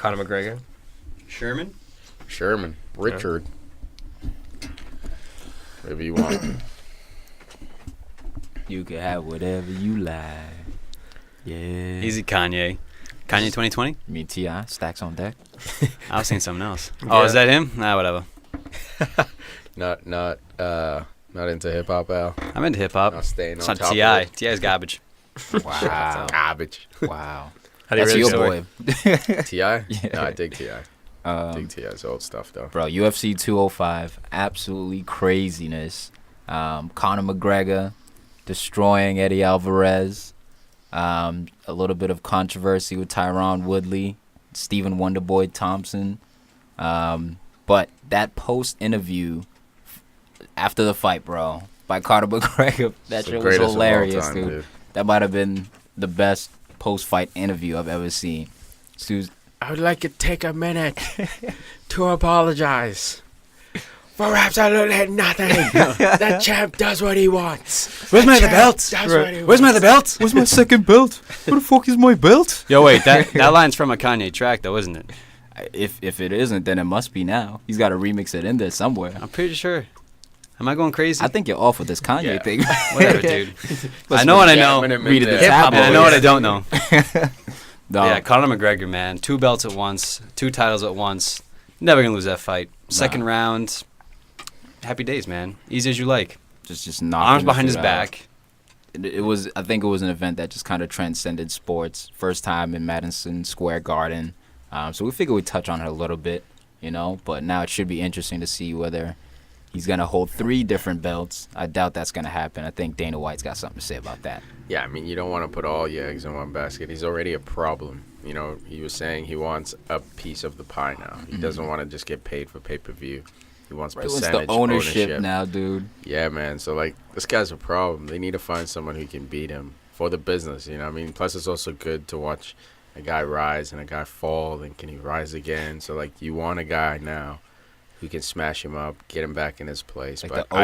Conor McGregor. Sherman. Richard. Whatever you want. You can have whatever you like. Yeah. Easy Kanye. Kanye 2020? You mean T.I. Stacks on deck? I was saying something else. Yeah. Oh, is that him? Nah, whatever. Not into hip hop, Al. I'm into hip hop. Not staying It's on not top T.I. of it. T.I.'s garbage. Wow. Garbage. Wow. How do you That's really your feel? boy. T.I.? Yeah. No, I dig T.I. Dig T.I.'s old stuff, though. Bro, UFC 205, absolutely craziness. Conor McGregor destroying Eddie Alvarez. A little bit of controversy with Tyron Woodley, Stephen Wonderboy Thompson. But that post-interview after the fight, bro, by Conor McGregor, that shit was hilarious, dude. That might have been the best post-fight interview I've ever seen. I would like to take a minute to apologize for absolutely nothing. The champ does what he wants. Where's my other belt? Where's my other belt? Where's my second belt? Where the fuck is my belt? Yo, wait, that line's from a Kanye track, though, isn't it? If it isn't, then it must be now. He's got to remix it in there somewhere. I'm pretty sure. Am I going crazy? I think you're off with this Kanye thing. Whatever, dude. I know what I know. Read it the And I know what I don't know. No. Yeah, Conor McGregor, man. 2 belts at once. 2 titles at once. Never going to lose that fight. Second round. Happy days, man. Easy as you like. Just knocking Arms the behind his dude out. back. It was. I think it was an event that just kind of transcended sports. First time in Madison Square Garden. So we figured we'd touch on it a little bit, But now it should be interesting to see whether he's gonna hold 3 different belts. I doubt that's gonna happen. I think Dana White's got something to say about that. Yeah, I mean, you don't want to put all your eggs in one basket. He's already a problem. He was saying he wants a piece of the pie now. He doesn't want to just get paid for pay-per-view. He wants percentage It's the ownership now, dude. Yeah, man. So, this guy's a problem. They need to find someone who can beat him for the business, I mean, plus it's also good to watch a guy rise and a guy fall, and can he rise again? So, you want a guy now who can smash him up, get him back in his place. Like but the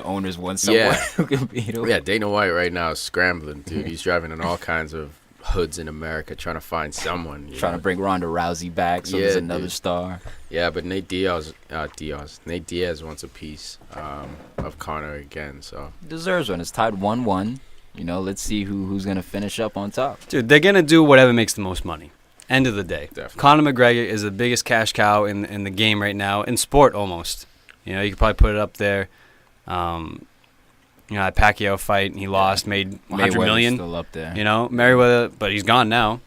owners want someone who can beat him. Yeah, Dana White right now is scrambling, dude. He's driving in all kinds of hoods in America trying to find someone. Trying to bring Ronda Rousey back so there's another star. Yeah, but Nate Diaz wants a piece of Conor again. So Deserves one. It's tied 1-1. Let's see who's going to finish up on top. Dude, they're going to do whatever makes the most money. End of the day. Definitely. Conor McGregor is the biggest cash cow in the game right now, in sport almost. You could probably put it up there. That Pacquiao fight, and he lost, made $100 million. Still up there. Mayweather, but he's gone now.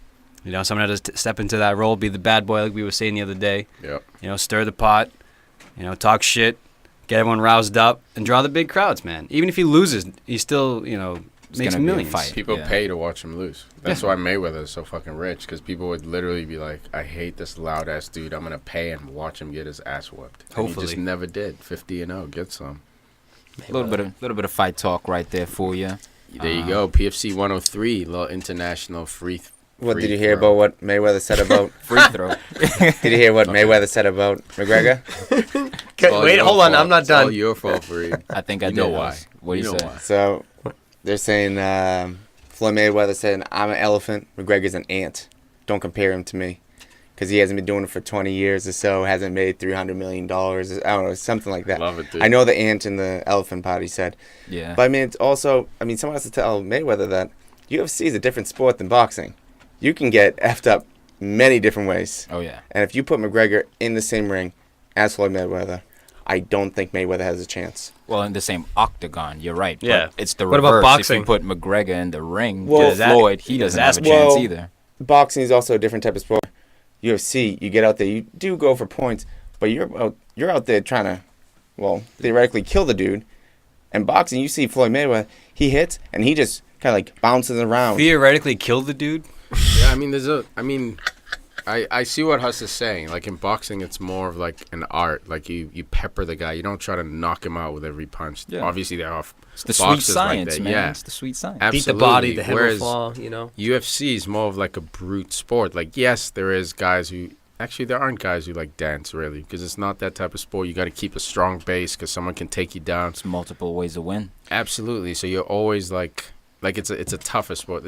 Someone had to step into that role, be the bad boy like we were saying the other day. Yep. Stir the pot, talk shit, get everyone roused up, and draw the big crowds, man. Even if he loses, he still, makes millions. Fight. People pay to watch him lose. That's why Mayweather is so fucking rich, because people would literally be like, I hate this loud-ass dude. I'm going to pay and watch him get his ass whooped. And Hopefully. he just never did. 50-0. Get some. A little bit of fight talk right there for you. There you go. PFC 103, little international free What did you hear about what Mayweather said about Free throw. Did you hear what Mayweather said about McGregor? Wait, hold on. I'm not It's all done. your fault, Farid. I think I You did. know why. What do you know say? why. So they're saying Floyd Mayweather said, "I'm an elephant. McGregor's an ant. Don't compare him to me, because he hasn't been doing it for 20 years or so. Hasn't made $300 million. I don't know, something like that." Love it, dude. I know the ant and the elephant part, he said. Yeah. But I mean, it's also, someone has to tell Mayweather that UFC is a different sport than boxing. You can get effed up many different ways. Oh, yeah. And if you put McGregor in the same ring as Floyd Mayweather, I don't think Mayweather has a chance. Well, in the same octagon, you're right. Yeah. But it's the What reverse. about boxing? If you put McGregor in the ring, Well, with Floyd, he doesn't have a chance well, either. Boxing is also a different type of sport. UFC, you get out there, you do go for points, but you're out there trying to, theoretically kill the dude. And boxing, you see Floyd Mayweather, he hits and he just kind of bounces around. Theoretically kill the dude? Yeah, I see what Huss is saying. In boxing, it's more of an art. You pepper the guy. You don't try to knock him out with every punch. Yeah. Obviously, there are It's the sweet boxers science, like that. man. Yeah. It's the sweet science. Absolutely. Beat the body, the hammer Whereas fall, UFC is more of a brute sport. Yes, there is guys who... Actually, there aren't guys who dance, really, because it's not that type of sport. You got to keep a strong base because someone can take you down. It's multiple ways to win. Absolutely. So you're always it's a tougher sport.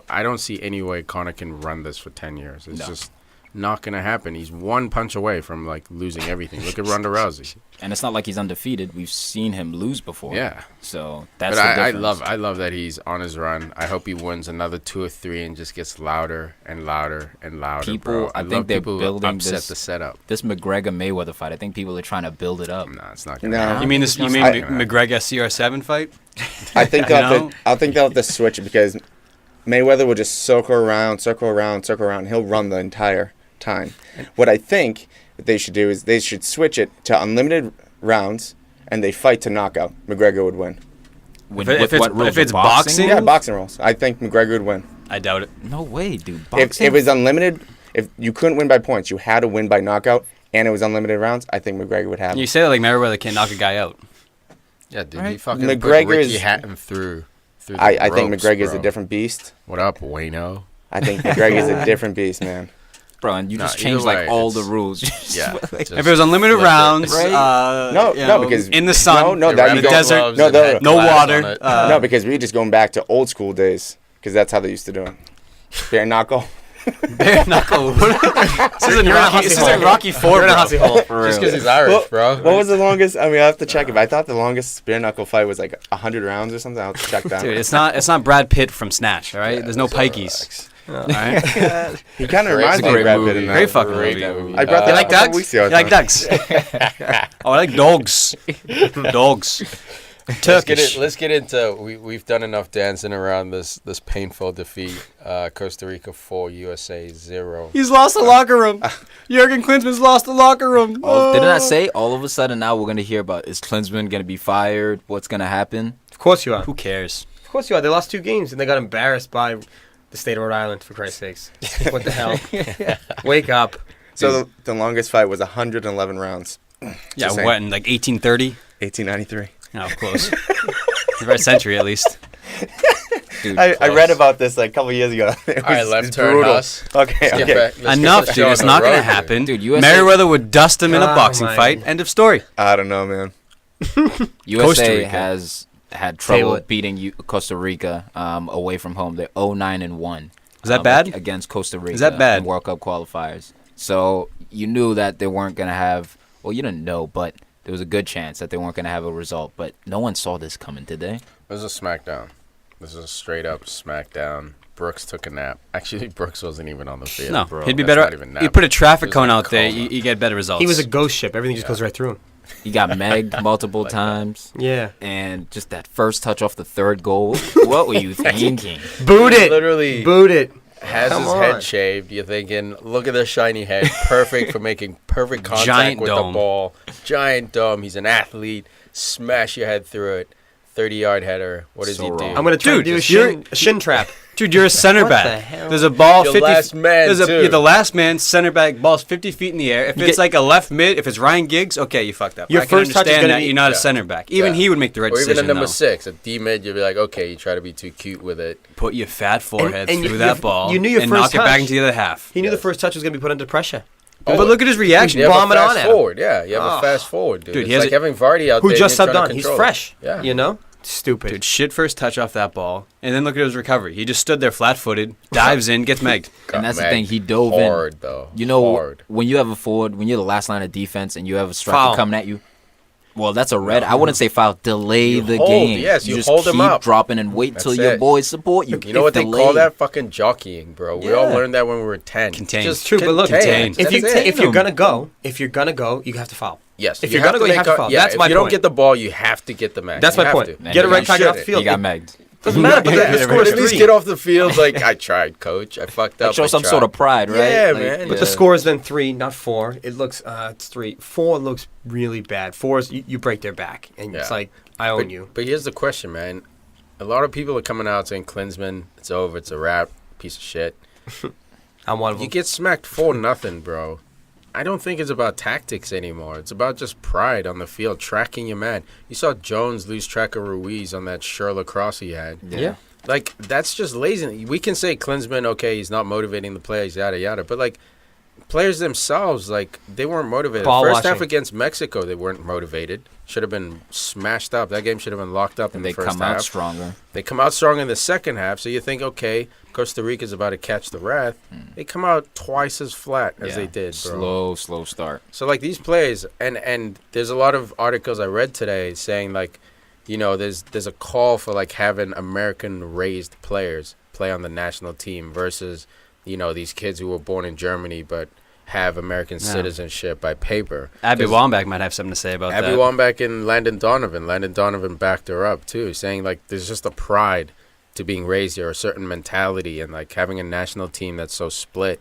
I don't see any way Conor can run this for 10 years. It's just not gonna happen. He's one punch away from like losing everything. Look at Ronda Rousey. And it's not like he's undefeated. We've seen him lose before. Yeah. So that's But the I difference. I love that he's on his run. I hope he wins another 2 or 3 and just gets louder and louder and louder. People, bro. I love think they're people who building upset this the setup. This McGregor Mayweather fight. I think people are trying to build it up. Nah, it's not gonna No. happen. You mean this? You mean I- McGregor CR7 fight? I think You they'll have know? to, I think they'll have to switch it because Mayweather will just circle around. And he'll run the entire time. What I think they should do is they should switch it to unlimited rounds and they fight to knockout. McGregor would win. If it's boxing? Yeah, boxing rules. I think McGregor would win. I doubt it. No way, dude. If Boxing? it was unlimited, if you couldn't win by points, you had to win by knockout, and it was unlimited rounds, I think McGregor would have You it. say that like Mayweather can't knock a guy out. Yeah, dude. He Right. fucking McGregor put Ricky is- Hatton through the I think ropes, McGregor's bro. a different beast. What up, Wayno? I think McGregor's a different beast, man. Bro, and you Nah, just either changed like way, all the it's- rules. Yeah. If it was unlimited rounds, Right? No, you no, know, because in the sun, no, that in you the go- desert, no, no water. no, because we're just going back to old school days, because that's how they used to do it. Bare knuckle. bare knuckle. This isn't Rocky 4, You're in a bro. hussy hole. Just because he's Irish, bro. What was the longest? I mean, I have to check it. But I thought the longest bare knuckle fight was like 100 rounds or something. I'll have to check that. Dude, it's not Brad Pitt from Snatch, all right? There's no pikeys. All right? He kind of Great- reminds me great of Brad movie. Pitt in that. Great fucking Great movie. movie. I brought that You like up a couple dogs? weeks ago, You like I dogs? Oh, I like dogs. Dogs. Turkish. Let's get into. We've done enough dancing around this painful defeat. Costa Rica 4, USA 0. He's lost the locker room. Jurgen Klinsmann's lost the locker room. Oh, didn't I say all of a sudden now we're going to hear about is Klinsmann going to be fired? What's going to happen? Of course you are. Who cares? Of course you are. They lost 2 games and they got embarrassed by the state of Rhode Island, for Christ's sakes. What the hell? Wake up. So the longest fight was 111 rounds. Yeah, Just saying. what, in like 1830? 1893. No, close. The right century, at least. Dude, I read about this like a couple years ago. It All right, was left turn, brutal. Huss. Okay, Let's okay. get back. Let's Enough, get dude. the It's show not on the going to road here. happen. Dude, USA Meriwether would dust him in a Oh, boxing my. fight. End of story. I don't know, man. Costa USA Rica. has had trouble what. beating Costa Rica away from home. They're 0-9-1. Is that bad? Against Costa Rica. that bad? In World Cup qualifiers. So you knew that they weren't going to have. Well, you didn't know, but there was a good chance that they weren't going to have a result. But no one saw this coming, did they? This is a smackdown. This is a straight up smackdown. Brooks took a nap. Actually, Brooks wasn't even on the field. No, bro. he'd be That's better. not even You napping. put a traffic He was cone in a out there, coma. you get better results. He was a ghost ship. Everything just goes right through him. He got megged multiple Like that. times. Yeah. And just that first touch off the third goal. What were you thinking? Boot He it. literally Boot it. has Come his on. head shaved. You're thinking, look at the shiny head. Perfect for making perfect contact Giant with dome. the ball. Giant dome. He's an athlete. Smash your head through it. 30-yard header. What does So he do? wrong. I'm going to try to Dude, do a you're- shin trap. Dude, you're a center What the back. hell? There's a ball Your 50 last man, too. You're the last man, center back, ball's 50 feet in the air. If it's like a left mid, if it's Ryan Giggs, okay, you fucked up. Your I can first touch is understand gonna that be- you're not a Yeah. center back. Even Yeah. he would make the right Or even decision, a number though. 6, a D-mid, you'd be like, okay, you try to be too cute with it. Put your fat forehead and through you- that ball you knew your and first knock it back touch. into the other half. He knew the Yes. first touch was going to be put under pressure. Oh, But look at his reaction. You have Bomb a it on fast at him. forward. Yeah, you have Oh. a fast forward, dude. Dude, It's he has like a- having Vardy out Who there. just and you're subbed trying on. to He's control it. fresh. Yeah. You know? Stupid. Dude, shit first touch off that ball. And then look at his recovery. He just stood there flat-footed, dives in, gets megged. Got And that's the magged thing, he dove hard, in. though. You know, hard. when you have a forward, when you're the last line of defense and you have a striker Foul. coming at you, well, that's a red. I wouldn't say foul. Delay You the hold, game. yes, you just hold him keep up. dropping and wait till That's your it. boys support you. You know what they Delay. call that? Fucking jockeying, bro. We all Yeah. learned that when we were 10. Contain. Just True, but look, Contain. if That's it. you're gonna go, you have to foul. Yes. if you're gonna go, you have to foul. Yeah, That's if my you don't point. get the ball, you have to get the match. That's You my have point. to. Man, Get a you red card shouldn't. off the field. He got megged. Doesn't matter, but Yeah, the score is at least 3. get off the field like, I tried, coach. I fucked up. Like, show I some tried. sort of pride, right? Yeah, Like, man. But the score is then 3, not 4. It looks, it's 3. 4 looks really bad. 4 is, you break their back. And it's Yeah. like, I own you. But here's the question, man. A lot of people are coming out saying Klinsmann, it's over, it's a wrap, piece of shit. I'm one of You them. get smacked 4-0, bro. I don't think it's about tactics anymore. It's about just pride on the field, tracking your man. You saw Jones lose track of Ruiz on that Sherlock cross he had. Yeah. Like, that's just lazy. We can say Klinsmann, okay, he's not motivating the players, yada, yada. But, like, players themselves, like, they weren't motivated. Ball First half washing. against Mexico, they weren't motivated. Should have been smashed up. That game should have been locked up in And the they first come half. out stronger. They come out strong in the second half, so you think, okay, Costa Rica's about to catch the wrath. They come out twice as flat as they did, bro. Slow start. So, like, these plays, and there's a lot of articles I read today saying, like, you know, there's a call for, like, having American-raised players play on the national team versus, you know, these kids who were born in Germany but have American citizenship by paper. Abby 'Cause Wambach might have something to say about Abby that. Wambach and Landon Donovan. Landon Donovan backed her up, too, saying, like, there's just a pride to being raised here, a certain mentality, and, like, having a national team that's so split,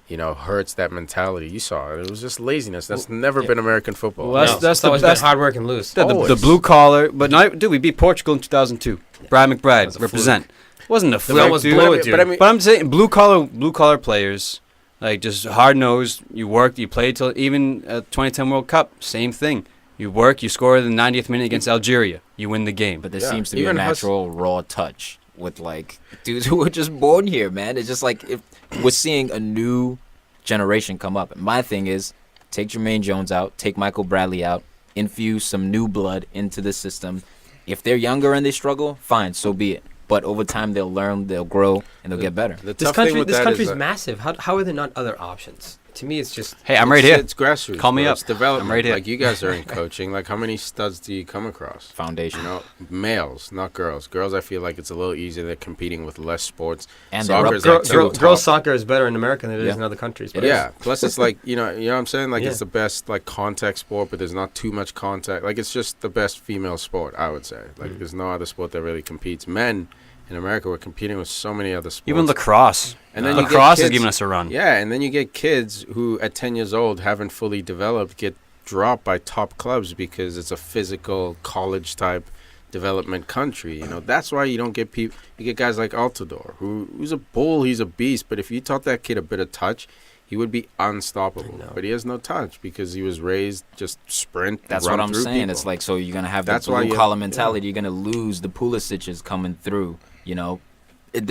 you know, hurts that mentality. You saw it. It was just laziness. That's never been American football. Well, No, that's it's always that's been hard work and lose. the Always. blue collar. But no, dude, we beat Portugal in 2002. Brad McBride was a represent. Wasn't a The fluke, one was dude. blue, dude. But I'm saying blue collar players, like just hard nosed. You worked, you played till even 2010 World Cup. Same thing. You work, you score in the 90th minute against Algeria. You win the game. But there Yeah. seems to be a Even natural raw touch with like dudes who were just born here, man. It's just like if we're seeing a new generation come up. My thing is take Jermaine Jones out, take Michael Bradley out, infuse some new blood into the system. If they're younger and they struggle, fine, so be it. But over time they'll learn, they'll grow, and they'll get better. The This tough thing country, with this that country's is that massive. How are there not other options? To me, it's just Hey, I'm right here. It's grassroots. Call me bro. up. It's development. I'm right here. Like, you guys are in coaching. Like, how many studs do you come across? Foundation. You know, males, not girls. Girls, I feel like it's a little easier. They're competing with less sports. And they're Soccer's up like there, too. tip-top. girls soccer is better in America than it is Yeah. in other countries. It But Yeah. Plus, it's like, you know what I'm saying? Like, Yeah. it's the best, like, contact sport, but there's not too much contact. Like, it's just the best female sport, I would say. Like, there's no other sport that really competes. Men in America, we're competing with so many other sports. Even lacrosse. And then you get lacrosse is kids- giving us a run. Yeah, and then you get kids who, at 10 years old, haven't fully developed, get dropped by top clubs because it's a physical, college-type development country. You know, that's why you don't get people. You get guys like Altidore, who's a bull, he's a beast. But if you taught that kid a bit of touch, he would be unstoppable. I know. But he has no touch because he was raised just sprint. That's run what I'm through saying. people. It's like, so you're going to have That's the why blue you- collar mentality. You're going to lose the Pulisic's coming through, you know.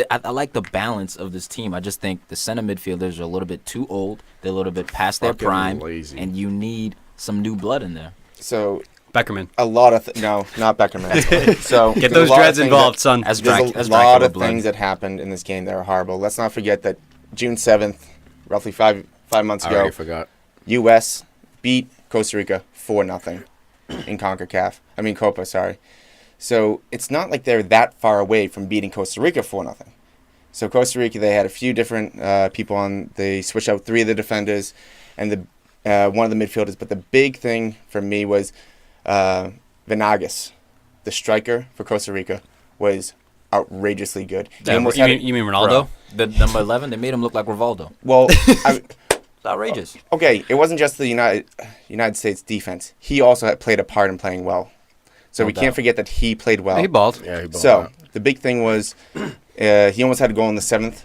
I like the balance of this team. I just think the center midfielders are a little bit too old. They're a little bit past their Fucking prime. lazy. And you need some new blood in there. So Beckerman. a lot of no, not Beckerman. So Get there's those a lot of dreads things involved, that- son. As There's as a lot Dracula of blood. things that happened in this game that are horrible. Let's not forget that June 7th, roughly five months I ago, already forgot. U.S. beat Costa Rica 4-0 in Copa, sorry. So it's not like they're that far away from beating Costa Rica 4-0. So Costa Rica, they had a few different people on. They switched out 3 of the defenders and one of the midfielders. But the big thing for me was Venegas, the striker for Costa Rica, was outrageously good. He almost had You mean Ronaldo? The number 11, they made him look like Rivaldo. well, It's outrageous. okay, it wasn't just the United States defense. He also had played a part in playing well. So No we doubt. can't forget that he played well. He balled. Yeah, he balled So out. the big thing was he almost had a goal in the 7th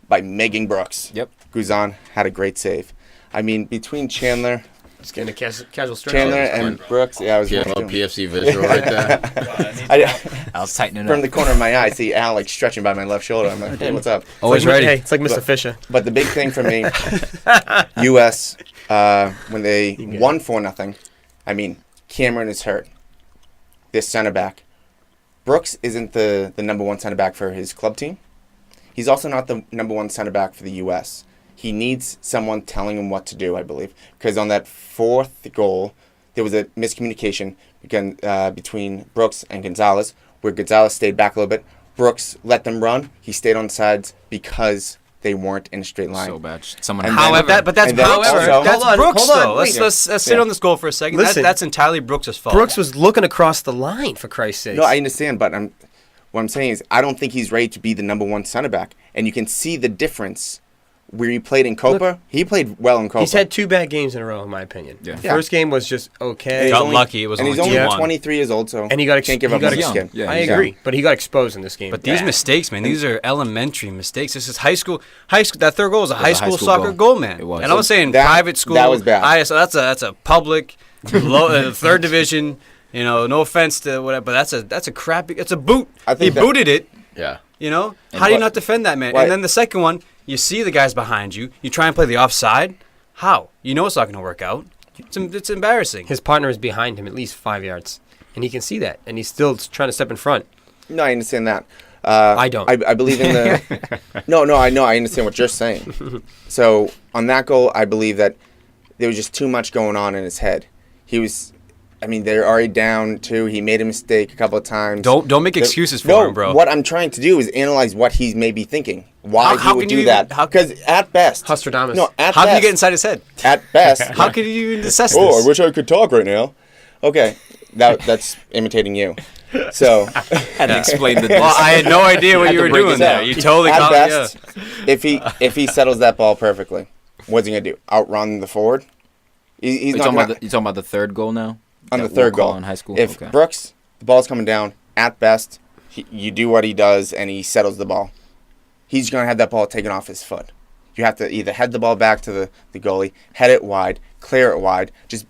by Megan Brooks. Yep. Guzan had a great save. I mean, between Chandler just getting a casual stretch. and Brooks, yeah, I was Yeah, doing- little PFC visual right there. I, I was tightening from up. the corner of my eye, I see Al like stretching by my left shoulder. I'm like, hey, what's up? Always like, ready. Hey, it's like Mr. But- Fisher. But the big thing for me, U.S. When they won 4-0, I mean, Cameron is hurt. This center back, Brooks isn't the number 1 center back for his club team. He's also not the number 1 center back for the U.S. He needs someone telling him what to do, I believe, because on that 4th goal, there was a miscommunication between Brooks and Gonzalez, where Gonzalez stayed back a little bit. Brooks let them run. He stayed on the sides because they weren't in a straight line. So bad. Someone And hammered then- him. But that's And then Brooks. also- That's Hold on, Brooks, hold on, though. wait. Let's sit Yeah. on this goal for a second. Listen. That's entirely Brooks' fault. Brooks was looking across the line, for Christ's sake. No, I understand, but what I'm saying is I don't think he's ready to be the number 1 center back. And you can see the difference where he played in Copa. Look, he played well in Copa. He's had 2 bad games in a row, in my opinion. Yeah. The Yeah. first game was just And okay. he's Got only- lucky. It was and only he's only 2-1. 23 years old, so And he got can't give up he got his young. skin. Yeah, I he's agree, but he got exposed in this game. But these Yeah. mistakes, man, these are elementary mistakes. This is high school. That third goal was a high a high school school soccer goal. goal, man. It was. And I was saying That- private school. that was bad. So that's a public, third division. You know, no offense to whatever, but that's a crappy. It's a boot. I He think that- booted it. Yeah. You know, And how do you what- not defend that man? Why- And then the second one, You see the guys behind you. You try and play the offside. How? You know it's not going to work out. It's embarrassing. His partner is behind him at least 5 yards, and he can see that, and he's still trying to step in front. No, I understand that. I don't. I believe in the. No, I know. I understand what you're saying. So on that goal, I believe that there was just too much going on in his head. He was. I mean, they're already down 2. He made a mistake a couple of times. Don't make excuses for him, bro. What I'm trying to do is analyze what he's maybe thinking. Why How he would can do you that? even- Because at best, Nostradamus. No, at How best, can you get inside his head? At best, How can you even assess oh, this? I wish I could talk right now. Okay, that's imitating you. So, Had to explain the. Well, I had no idea what Had you to were break doing it there. down. You totally at caught best, yeah. if he settles that ball perfectly, what's he gonna do? Outrun the forward? He's You not talking, gonna, about you talking about the third goal now? on the That third we'll call goal in high school. If Okay. Brooks, the ball's coming down. At best, you do what he does and he settles the ball. He's gonna have that ball taken off his foot. You have to either head the ball back to the goalie, head it wide, clear it wide, just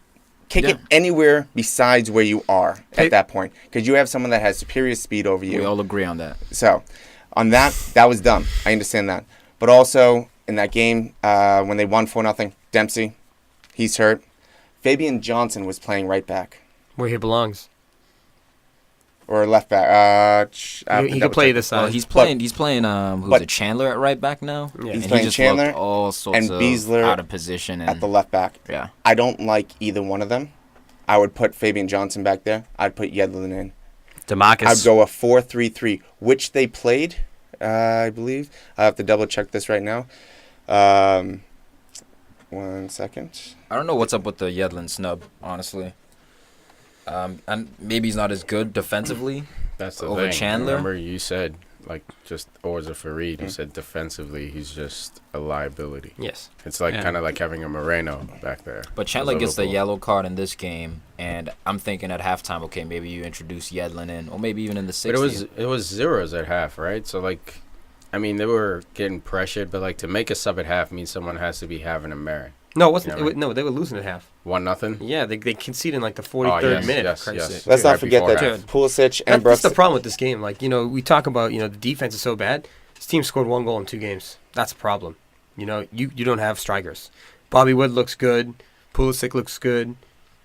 kick it anywhere besides where you are at that point, because you have someone that has superior speed over you. We all agree on that. So, on that was dumb. I understand that. But also, in that game, when they won 4-0, Dempsey, he's hurt. Fabian Johnson was playing right back. Where he belongs. Or left back. He could play this side. He's playing. He's playing. Who's but- it? Chandler at right back now. Yeah. He's And playing he just Chandler looked all sorts and of Beasler out of position. And at the left back. yeah, I don't like either one of them. I would put Fabian Johnson back there. I'd put Yedlin in. Demarcus. I'd go a 4-3-3, which they played, I believe. I have to double check this right now. 1 second. I don't know what's up with the Yedlin snub, honestly. And maybe he's not as good defensively. That's the Over thing. Chandler? Remember you said, or was it Farid? You said defensively he's just a liability. Yes. It's like kind of like having a Moreno back there. But Chandler gets the Liverpool. yellow card in this game, and I'm thinking at halftime, okay, maybe you introduce Yedlin in, or maybe even in the 60th. But it was zeros at half, right? So like, I mean, they were getting pressured, but like to make a sub at half means someone has to be having a merit. No, it wasn't. Yeah, right. No, they were losing at half. 1-0. Yeah, they conceded in like the 43rd minute. Yes, Christ's yes. sake. Let's Right not forget before that half. Pulisic and That's Brooks. the problem with this game. Like, we talk about, the defense is so bad. This team scored 1 goal in 2 games. That's a problem. You don't have strikers. Bobby Wood looks good. Pulisic looks good.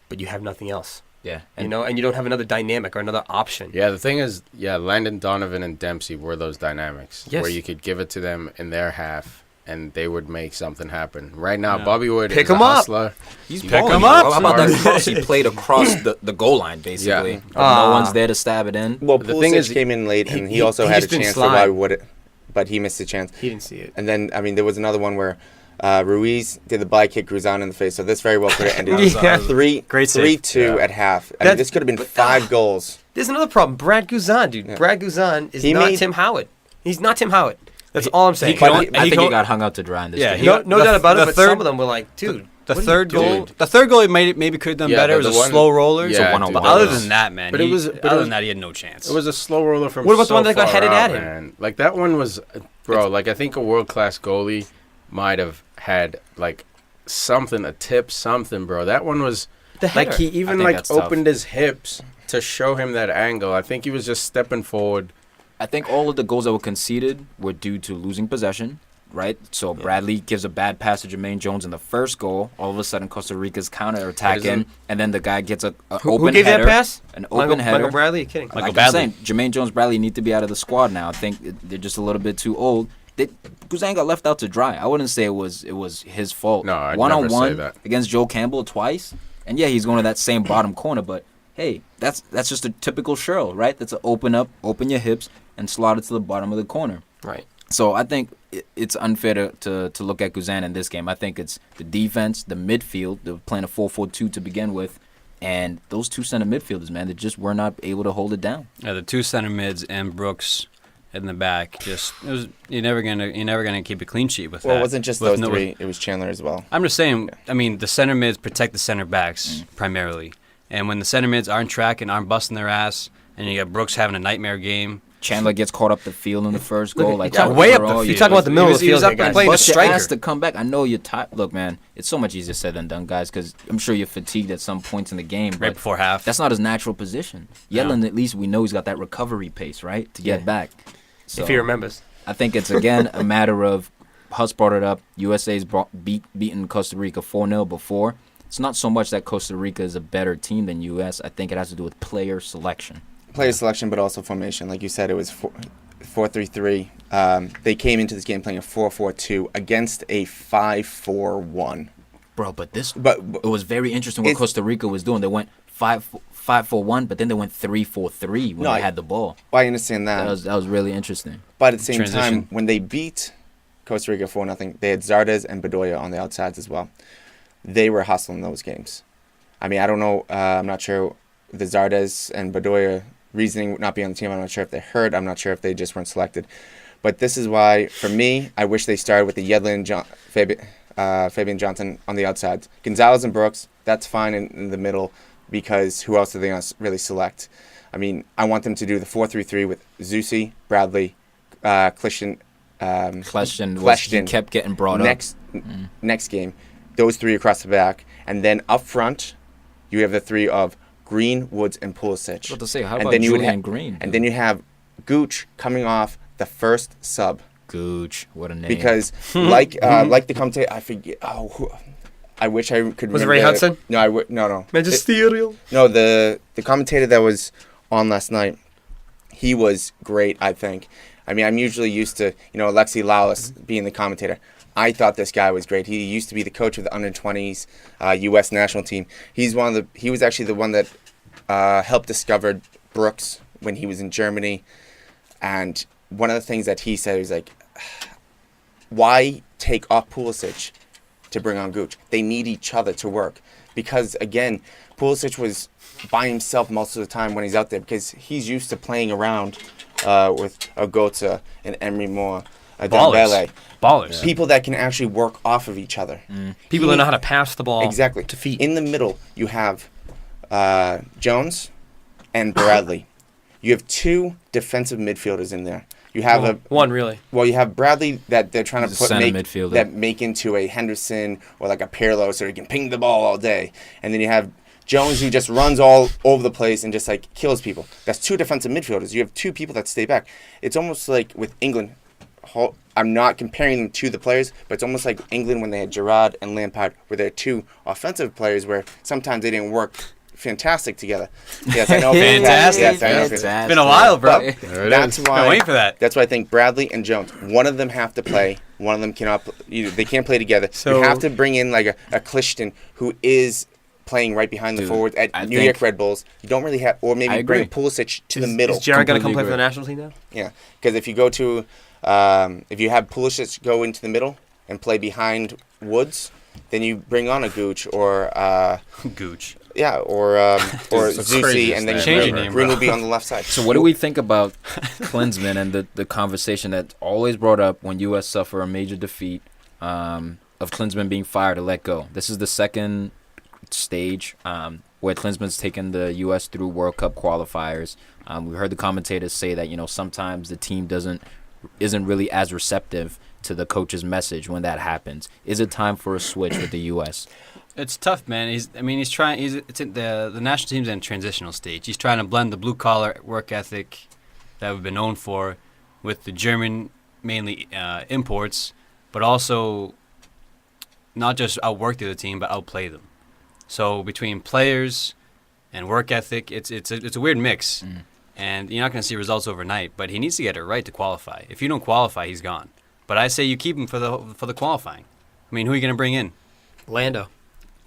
But you have nothing else. Yeah. And you don't have another dynamic or another option. Yeah, the thing is, Landon Donovan and Dempsey were those dynamics Yes. where you could give it to them in their half and they would make something happen. Right now, Yeah. Bobby Wood Pick is a him up. hustler. He's You balling. pick him How up. about that Smart. cross he played across the goal line, basically? Yeah. But no one's there to stab it in. Well, The Pulisic thing is, came in late, and he he- also he had a just didn't chance for slide. why would it, but he missed a chance. He didn't see it. And then, I mean, there was another one where Ruiz did the by kick Cruzan in the face, so this very well could have ended Yeah. 3-2 Yeah. at half. I mean, That's- this could have been 5 goals. There's another problem. Brad Guzan, dude. Yeah. Brad Guzan is He not made- Tim Howard. He's not Tim Howard. That's all I'm saying. can I only- think he he got hung out to dry in this Yeah, game. he- No the- doubt about it, the but third- some of them were like, dude. The what are you third goal, doing? the third goal, maybe could have done Yeah, better. It but was the a one- slow roller. Yeah, one-on-one. dude, But other it was- than that, man, but it was- but it other was- than that, he had no chance. It was a slow roller from What about the so one that got far headed out, at him? man. Like, that one was, bro, like, I think a world-class goalie might have had, like, something, a tip, something, bro. That one was, The like, header. he even, think like, that's tough. opened his hips to show him that angle. I think he was just stepping forward. I think all of the goals that were conceded were due to losing possession, right? So Bradley gives a bad pass to Jermaine Jones in the first goal. All of a sudden, Costa Rica's counterattacking, and then the guy gets a Who open gave header. that pass? An open header. Michael Bradley? You're kidding. Michael Like I'm Bradley. saying, Jermaine Jones, Bradley need to be out of the squad now. I think they're just a little bit too old. Guzan got left out to dry. I wouldn't say it was his fault. No, I'd One never on say one that. against Joe Campbell twice, and yeah, he's going to that same bottom corner. But hey, that's just a typical Sherrill, right? That's a open your hips, and slot it to the bottom of the corner. Right. So I think it's unfair to look at Guzan in this game. I think it's the defense, the midfield. They were playing a 4-4-2 to begin with, and those 2 center midfielders, man, they just were not able to hold it down. Yeah, the 2 center mids and Brooks in the back. You're never gonna keep a clean sheet with Well, that. it wasn't just With those no- 3. It was Chandler as well. I'm just saying. I mean, the center mids protect the center backs primarily, and when the center mids aren't tracking, aren't busting their ass, and you got Brooks having a nightmare game. Chandler gets caught up the field in the first goal. Like yeah, way up the overall, field. You're talking about the middle of the He was field up here, and guys. playing a Bust your striker. ass to come back. I know you're tired. Look, man, it's so much easier said than done, guys, because I'm sure you're fatigued at some points in the game. Right But before half. that's not his natural position. No. Yedlin, at least we know he's got that recovery pace, right, to get Yeah. back. So If he remembers. I think it's, again, a matter of Huss brought it up. USA's beaten Costa Rica 4-0 before. It's not so much that Costa Rica is a better team than US. I think it has to do with player selection. Player selection, but also formation. Like you said, it was 4-3-3. They came into this game playing a 4-4-2 against a 5-4-1. Bro, but it was very interesting what Costa Rica was doing. They went 5-4-1, but then they went 3-4-3 when they had the ball. Well, I understand that. That was really interesting. But at the same time, when they beat Costa Rica 4-0, they had Zardes and Bedoya on the outsides as well. They were hustling those games. I mean, I don't know. I'm not sure the Zardes and Bedoya reasoning not being on the team. I'm not sure if they hurt. I'm not sure if they just weren't selected. But this is why, for me, I wish they started with the Yedlin, Fabian Johnson on the outsides. Gonzalez and Brooks, that's fine in the middle because who else are they going to really select? I mean, I want them to do the 4-3-3 with Zusi, Bradley, Kleshtin. He kept getting brought up. Next game, those three across the back. And then up front, you have the three of Green, Woods, and Pulisic. What to say? How about Julian Green? And then you have Gooch coming off the first sub. Gooch, what a name! Because like the commentator, I forget. I wish I could. Was it Ray Hudson? No. Magisterial. No, the commentator that was on last night, he was great. I think. I mean, I'm usually used to Alexi Lalas being the commentator. I thought this guy was great. He used to be the coach of the under-20s U.S. national team. He was actually the one that helped discover Brooks when he was in Germany. And one of the things that he said was like, why take off Pulisic to bring on Gooch? They need each other to work. Because, again, Pulisic was by himself most of the time when he's out there because he's used to playing around with Agota and Emery Moore. Ballers. Yeah. People that can actually work off of each other. People that know how to pass the ball to feet. In the middle, you have Jones and Bradley. You have two defensive midfielders in there. You have one really. Well, you have Bradley that they're trying to make into a Henderson or like a Pirlo so he can ping the ball all day. And then you have Jones who just runs all over the place and just like kills people. That's two defensive midfielders. You have two people that stay back. It's almost like with England. I'm not comparing them to the players, but it's almost like England when they had Gerrard and Lampard, where they're two offensive players where sometimes they didn't work fantastic together. Yes, I know. Fantastic. Yes, I know. It's been a while, bro. That's why. I'm waiting for that. That's why I think Bradley and Jones. One of them have to play. One of them cannot. They can't play together. So you have to bring in like a Kleshtin who is playing right behind the forwards at New York Red Bulls. You don't really have, or maybe bring Pulisic to the middle. Is Jared going to come play for the national team now? Yeah, because if you go to, if you have Pulisic go into the middle and play behind Woods, then you bring on a Gooch or Gooch. Yeah, or Zusi, and then Green will be on the left side. So what do we think about Klinsmann and the conversation that's always brought up when U.S. suffer a major defeat of Klinsmann being fired or let go? This is the second stage where Klinsmann's taken the U.S. through World Cup qualifiers. We heard the commentators say that sometimes the team isn't really as receptive to the coach's message when that happens. Is it time for a switch with the U.S.? It's tough, man. The national team's in a transitional stage. He's trying to blend the blue collar work ethic that we've been known for with the German mainly imports, but also not just outwork the other team, but outplay them. So between players and work ethic, it's a weird mix, and you're not going to see results overnight. But he needs to get it right to qualify. If you don't qualify, he's gone. But I say you keep him for the qualifying. I mean, who are you going to bring in? Lando.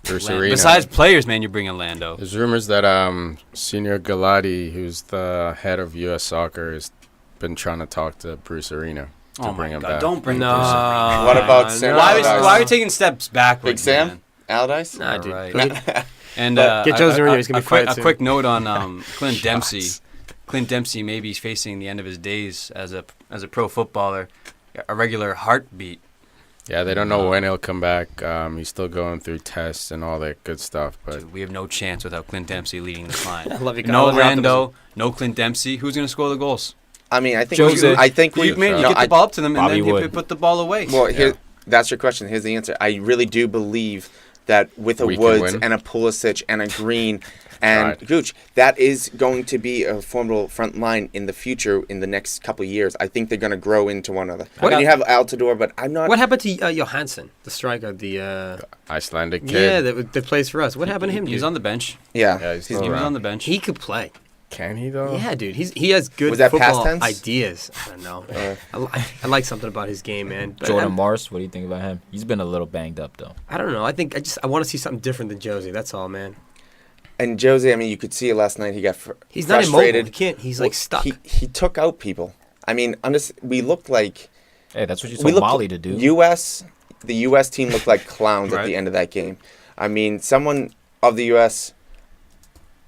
Besides players, man, you bring in Lando. There's rumors that Senior Galati, who's the head of U.S. Soccer, has been trying to talk to Bruce Arena to bring him back. Don't bring Bruce Arena. What about Sam Allardyce? Why are you taking steps backwards, Big Sam? Man? Allardyce? Nah, dude. Right. And get Jose Mourinho. He's gonna be fired soon. A quick note on Clint Dempsey. Clint Dempsey may be facing the end of his days as a pro footballer. A regular heartbeat. Yeah, they don't know when he'll come back. He's still going through tests and all that good stuff. But dude, we have no chance without Clint Dempsey leading this line. I love you. No Lando, no Clint Dempsey. Who's going to score the goals? I mean, I think you get the ball up to them and then you put the ball away. Well, that's your question. Here's the answer. I really do believe that with a We can Woods win. and a Pulisic and a Green and Gooch, that is going to be a formidable front line in the future in the next couple of years. I think they're going to grow into one another. And you have Altidore, but I'm not... What happened to Johansson, the striker, the Icelandic kid. yeah, that plays for us? What happened to him? He was dude? on the bench. Yeah. Yeah, he's He still was around. on the bench. He could play. Can he though? Yeah, dude. He has good Was that past football tense? ideas. I don't know. I like something about his game, man. But Jordan Morris, what do you think about him? He's been a little banged up though. I don't know. I want to see something different than Josie. That's all, man. And Jose, I mean, you could see it last night. He got He's not frustrated. immobile. He can't. He's like stuck. He took out people. I mean, we looked like... Hey, that's what you we told looked Molly to do. The U.S. team looked like clowns at Right. the end of that game. I mean, someone of the U.S.,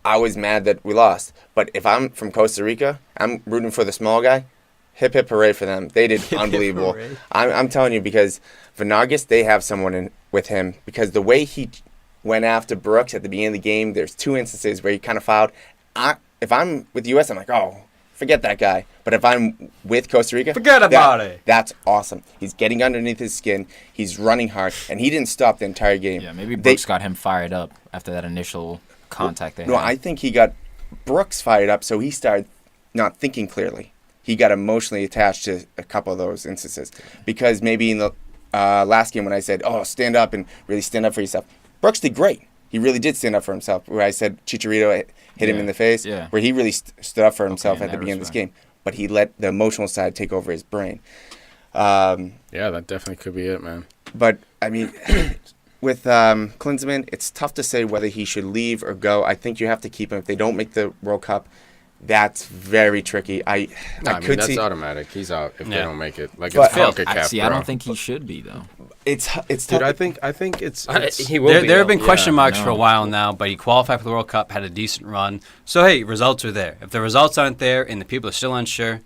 I was mad that we lost. But if I'm from Costa Rica, I'm rooting for the small guy. Hip, hip, hooray for them. They did unbelievable. hooray. I'm telling you, because Venagas, they have someone with him. Because the way he went after Brooks at the beginning of the game, there's 2 instances where he kind of fouled. If I'm with the U.S., I'm like, oh, forget that guy. But if I'm with Costa Rica, Forget about it. That's awesome. He's getting underneath his skin. He's running hard, and he didn't stop the entire game. Yeah, maybe Brooks got him fired up after that initial contact they No, had. I think he got Brooks fired up, so he started not thinking clearly. He got emotionally attached to a couple of those instances. Because maybe in the last game when I said, oh, stand up and really stand up for yourself, Brooks did great. He really did stand up for himself. Where I said Chicharito hit him in the face, where he really stood up for himself at the beginning of this game. But he let the emotional side take over his brain. Yeah, that definitely could be it, man. But, I mean, with Klinsmann, it's tough to say whether he should leave or go. I think you have to keep him. If they don't make the World Cup, that's very tricky. I mean, could that's see automatic. He's out if they don't make it. Like, But- it's CONCACAF, I bro. don't think he should be though. it's Dude, tough. I think it's He will be. There have though. been question marks I for a know. while now, but he qualified for the World Cup, had a decent run. So, hey, results are there. If the results aren't there and the people are still unsure,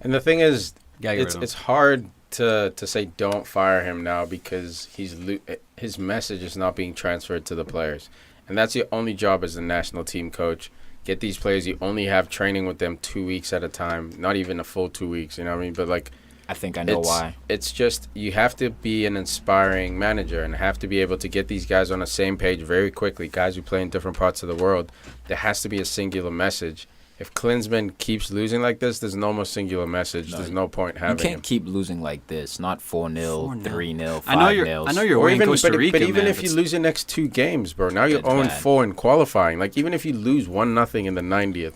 And the thing is, gotta get rid of him. it's hard to say don't fire him now because his message is not being transferred to the players, and that's your only job as a national team coach. Get these players. You only have training with them 2 weeks at a time, not even a full 2 weeks. You know what I mean? But like, I think I know why. It's just you have to be an inspiring manager and have to be able to get these guys on the same page very quickly. Guys who play in different parts of the world, there has to be a singular message. If Klinsmann keeps losing like this, there's no more singular message. There's no point You having can't him. keep losing like this. Not 4-0, 3-0, 5-0. I know you're away in Costa Rica, but even man, if you lose the next 2 games, bro, now you're That's 0-4 in qualifying. Like, even if you lose 1-0 in the 90th,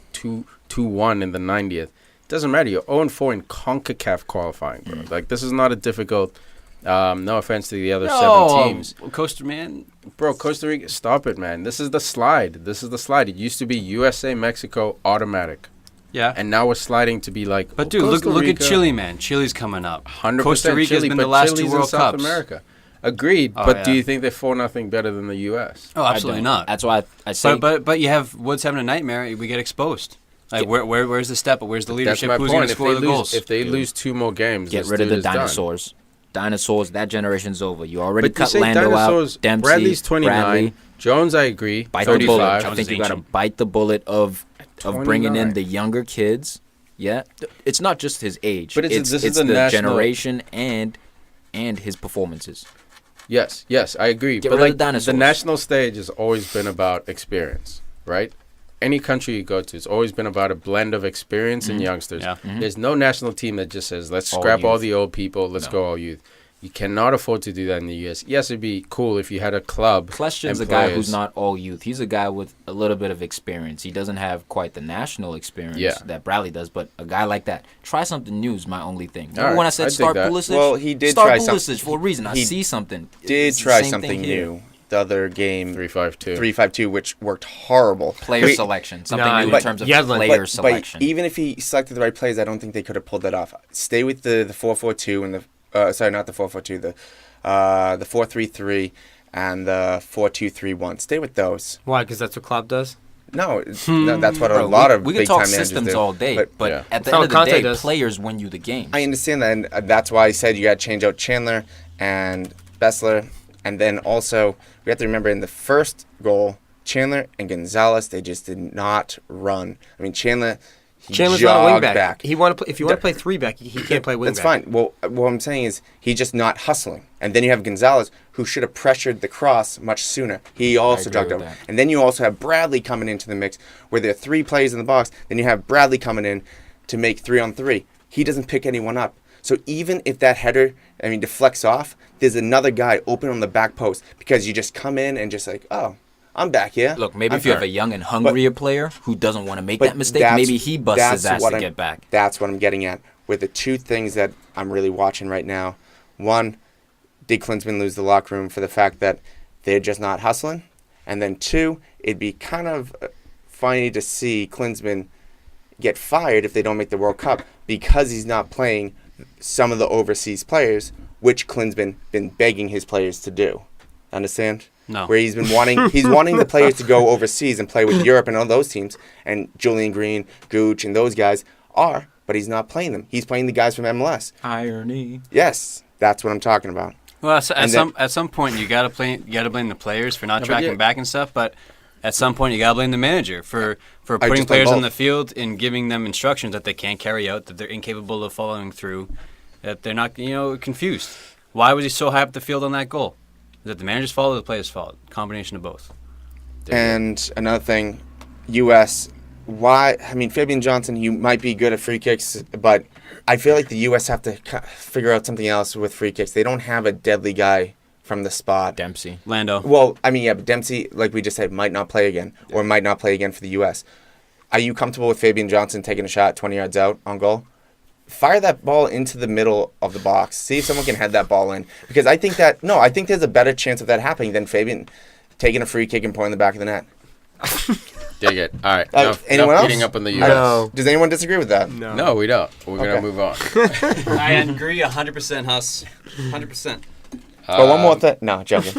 2-1 in the 90th, it doesn't matter. You're 0-4 in CONCACAF qualifying, bro. Like, this is not a difficult, no offense to the other 7 teams. Costa, man. Bro, Costa Rica, stop it, man. This is the slide. It used to be USA, Mexico, automatic. Yeah. And now we're sliding to be like, But, dude, look at Rica, Chile, man. Chile's coming up. 100% Costa Rica's Chile, been but the last Chile's 2 in World South Cups. America. Agreed, Oh, but do yeah. you think they're 4-0 better than the U.S.? Oh, I absolutely don't. not. That's why I say. But you have Woods having a nightmare. We get exposed. Like, where's the step? Where's the That's leadership? my Who's going point. to If score they the goals? lose, if they lose 2 more games, get this rid of dude the is done. dinosaurs. Dinosaurs, that generation's over. You already But you cut say Lando dinosaurs. out. Dempsey, Bradley's 29. Bradley, Jones, I agree. bite the bullet. 35. I think you Jones got to is bite the bullet of bringing in 29. the younger kids. Yeah, it's not just his age. But it's this is it's the the national- generation and his performances. Yes, I agree. Get but rid of like the dinosaurs. the national stage has always been about experience, right? Any country you go to, it's always been about a blend of experience and youngsters. Yeah. There's no national team that just says, let's All scrap all youth. the old people, let's go all youth. You cannot afford to do that in the U.S. Yes, it'd be cool if you had a club. Kleshchen's a and guy players. who's not all youth. He's a guy with a little bit of experience. He doesn't have quite the national experience that Bradley does, but a guy like that, try something new is my only thing. Remember right, when I said I dig start that. Pulisic? Well, he did start try Pulisic for a reason. I he see something. did It's the try same something thing here. new the other game, 3-5-2. 3-5-2, which worked horrible. Player selection. Something Nah, new in but terms of Yedlin- player selection. But even if he selected the right plays, I don't think they could have pulled that off. Stay with the 4-4-2 and the sorry, not the 4-4-2, the 4-3-3 and the 4-2-3-1. Stay with those. Why? Because that's what Klopp does. No, no, that's what a Bro, lot of we big can talk time managers systems do. all day, but Yeah. at the That's end what of the Conte day, does. players win you the game. I understand that, and that's why I said you got to change out Chandler and Bessler, and then also we have to remember in the first goal, Chandler and Gonzalez, they just did not run. I mean, Chandler, He Chandler's not a wing jogged back. back. He want to play, if you want to play 3-back, he can't play wing That's back. fine. Well, what I'm saying is he's just not hustling. And then you have Gonzalez, who should have pressured the cross much sooner. He also agree jogged with out. that. And then you also have Bradley coming into the mix, where there are 3 players in the box. Then you have Bradley coming in to make 3-on-3. He doesn't pick anyone up. So even if that header, deflects off, there's another guy open on the back post because you just come in and just like, oh, I'm back here. Look, maybe I'm if you have here. a young and hungrier player who doesn't want to make But that mistake, that's- maybe he busts his that's ass what to I'm- get back. That's what I'm getting at. With the 2 things that I'm really watching right now. One, did Klinsmann lose the locker room for the fact that they're just not hustling? And then 2, it'd be kind of funny to see Klinsmann get fired if they don't make the World Cup because he's not playing some of the overseas players, which Klinsmann been begging his players to do. Understand? No. Where he's been wanting the players to go overseas and play with Europe and all those teams, and Julian Green, Gooch, and those guys are, but he's not playing them. He's playing the guys from MLS. Irony. Yes, that's what I'm talking about. Well, so And at some point you gotta blame the players for not but tracking yeah. back and stuff. But at some point you gotta blame the manager for I putting just blame players on both. the field and giving them instructions that they can't carry out, that they're incapable of following through, that they're not confused. Why was he so high up the field on that goal? Is it the manager's fault or the player's fault? Combination of both. And another thing, U.S. Fabian Johnson, you might be good at free kicks, but I feel like the U.S. have to figure out something else with free kicks. They don't have a deadly guy from the spot. Dempsey. Lando. Well, but Dempsey, like we just said, might not play again or might not play again for the U.S. Are you comfortable with Fabian Johnson taking a shot 20 yards out on goal? Fire that ball into the middle of the box. See if someone can head that ball in. Because I think there's a better chance of that happening than Fabian taking a free kick and pointing the back of the net. Dig it. All right. Anyone enough else? beating up on the U.S. No. Does anyone disagree with that? No, we don't. We're going to Okay. move on. I agree 100%, Huss. 100%. But one more thing. No, joking.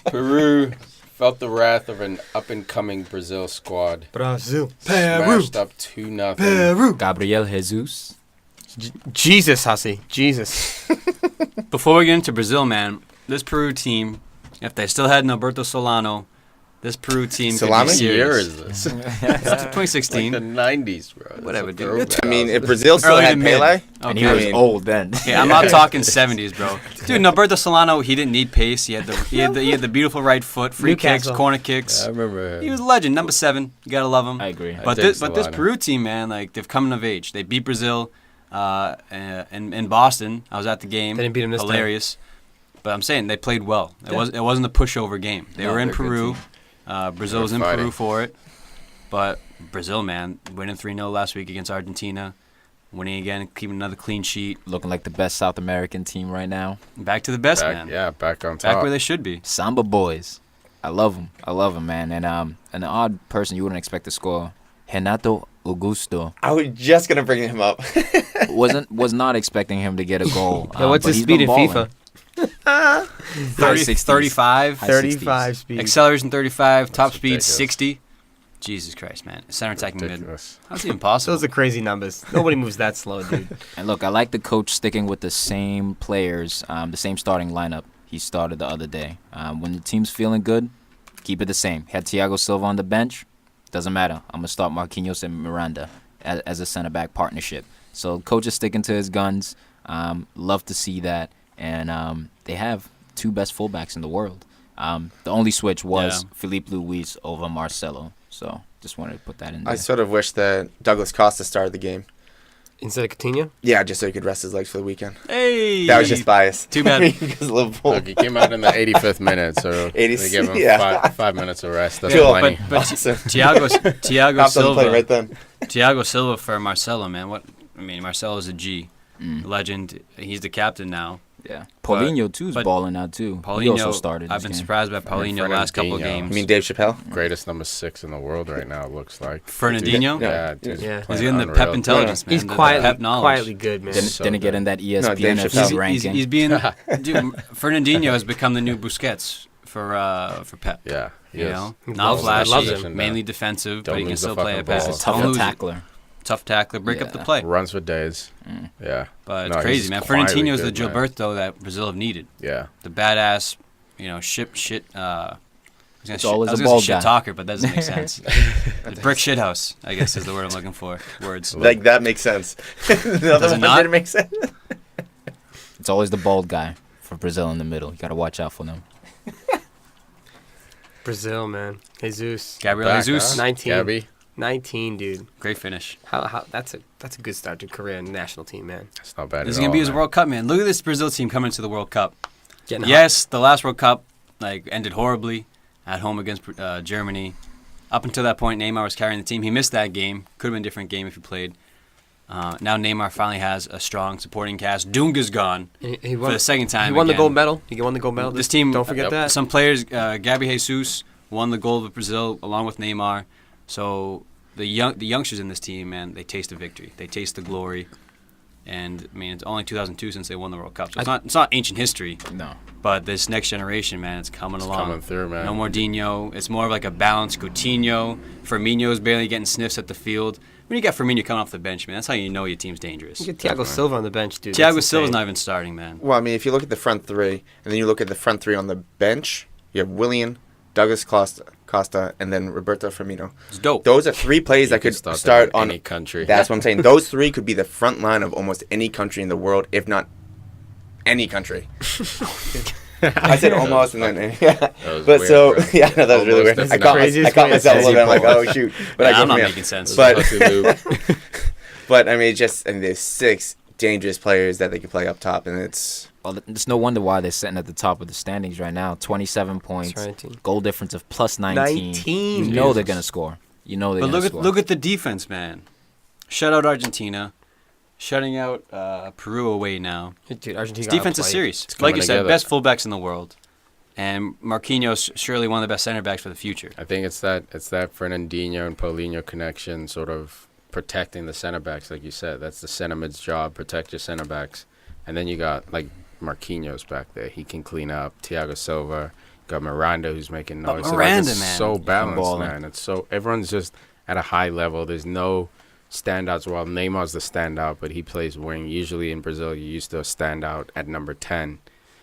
Peru felt the wrath of an up-and-coming Brazil squad. Brazil. Smashed up 2-0. Gabriel Jesus. Jesus, Hussey. Jesus. Before we get into Brazil, man, this Peru team, if they still had Alberto Solano, this Peru team could Salami? be What year serious. is this? It's 2016. Like the 90s, bro. That's Whatever, a dude. throwback. If Brazil still Early to had mid. Pele, And he Okay. was old then. Yeah, I'm not talking 70s, bro. Dude, Alberto Solano, he didn't need pace. He had the beautiful right foot, free kicks, Newcastle. corner kicks. I remember. He was a legend, number 7. You gotta love him. I agree. But dig this Solano. Peru team, man, like they've come of age. They beat Brazil in Boston. I was at the game. They didn't beat 'em this time. Hilarious. But I'm saying they played well. It Yeah. wasn't a pushover game. They No, were in they're a good Peru. team. Brazil was in They're fighting. Peru for it. But Brazil, man, winning 3-0 last week against Argentina. Winning again, keeping another clean sheet. Looking like the best South American team right now. Back to the best, back, man. Yeah, back on top. Back where they should be. Samba boys. I love them, man. And an odd person you wouldn't expect to score. Renato Augusto. I was just gonna bring him up. Was not expecting him to get a goal. Yeah, what's but his he's speed been in balling. FIFA? 35. High 35 speed. Acceleration 35. Top That's speed ridiculous. 60. Jesus Christ, man. Center attacking mid. Ridiculous. How's it impossible? Those are crazy numbers. Nobody moves that slow, dude. And look, I like the coach sticking with the same players, the same starting lineup he started the other day. When the team's feeling good, keep it the same. Had Thiago Silva on the bench, doesn't matter. I'm going to start Marquinhos and Miranda as a center-back partnership. So coach is sticking to his guns. Love to see that. And they have 2 best fullbacks in the world. The only switch was Felipe Luis over Marcelo. So just wanted to put that in there. I sort of wish that Douglas Costa started the game. Instead of Coutinho? Yeah, just so he could rest his legs for the weekend. Hey! That was just bias. Too bad. Because Liverpool. Look, he came out in the 85th minute, so 80 they gave him yeah. five minutes of rest. That's Cool, plenty. But Awesome. Thiago Hopped on the plane Silva. right then. Thiago Silva for Marcelo, man. Marcelo is a G. Mm. Legend. He's the captain now. Yeah. Paulinho, too, is but balling out, too. Paulinho, He also started I've this been game. surprised by Paulinho last couple of Fernandinho. games. You mean Dave Chappelle? Greatest number 6 in the world right now, it looks like. Fernandinho? Yeah, dude's Yeah. He's playing getting the unreal. pep intelligence, man. He's the quietly, pep knowledge. quietly good, man. Didn't, So didn't get good. in that Dave ESPN Chappelle. FC He's ranking. being dude. Fernandinho has become the new Busquets for Pep. Yeah, You yes. know, He not loves- I love flashy, him. mainly defensive, Don't but he can lose the still play fucking a ball. pass. He's a Don't tough lose it. tackler. Tough tackler, break up the Yeah. play. Runs for days. Mm. Yeah. But No, it's crazy, he's man. quietly Fernandinho is the good, man. Gilberto that Brazil have needed. Yeah. The badass, shit It's always I was the gonna say bald shit guy. talker, but that doesn't make sense. The brick shit house, I guess, is the word I'm looking for. Words. Like that makes sense. The other Does it one not? didn't make sense. It's always the bald guy for Brazil in the middle. You got to watch out for them. Brazil, man. Jesus. Gabriel Back, Jesus. huh? 19. Gabby. 19, dude. Great finish. That's a good start to career in the national team, man. That's not bad. This is at gonna all, be his man. World Cup, man. Look at this Brazil team coming into the World Cup. Getting Yes, the last World Cup ended horribly at home against Germany. Up until that point, Neymar was carrying the team. He missed that game. Could have been a different game if he played. Now Neymar finally has a strong supporting cast. Dunga's gone He for won, the second time. he won the again. gold medal. He won the gold medal. This team, Don't forget that. Some players, Gabi Jesus won the gold with Brazil along with Neymar. So the youngsters in this team, man, they taste the victory. They taste the glory. And I mean, it's only 2002 since they won the World Cup, so it's not ancient history. No. But this next generation, man, it's coming along. Coming through, man. No more Dino. It's more of like a balanced Coutinho. Firmino's barely getting sniffs at the field. When you got Firmino coming off the bench, man, that's how you know your team's dangerous. You get Thiago Silva on the bench, dude. Thiago That's Silva's insane. not even starting, man. Well, I mean, if you look at the front three, and then you look at the front three on the bench, you have Willian, Douglas Costa, and then Roberto Firmino. It's dope. Those are three players that could start start in on any country. That's what I'm saying. Those three could be the front line of almost any country in the world, if not any country. I said almost, and then yeah. That was But weird, so bro. yeah, no, that was really Almost weird. is I the caught craziest myself a way little to bit. I'm say like, oh shoot! But Nah, I I'm give not me making sense. But Pussy but I mean, just there's 6 dangerous players that they can play up top, and it's Well, it's no wonder why they're sitting at the top of the standings right now. 27 points, That's right, team. goal difference of plus 19. 19, You know they're Jesus. going to score. You know they're But going to look score. at the defense, man. Shut out Argentina. Shutting out Peru away now. Dude, Argentina. His defense is serious. coming Like you said, together. best fullbacks in the world. And Marquinhos, surely one of the best center backs for the future. I think it's that Fernandinho and Paulinho connection, sort of protecting the center backs, like you said. That's the center mid's job, protect your center backs. And then you got like Marquinhos back there. He can clean up. Thiago Silva, got Miranda who's making But noise. Miranda, it's man, so balanced, balling. man. It's so everyone's just at a high level. There's no standouts. Well, Neymar's the standout, but he plays wing. Usually in Brazil, you used to stand out at number 10.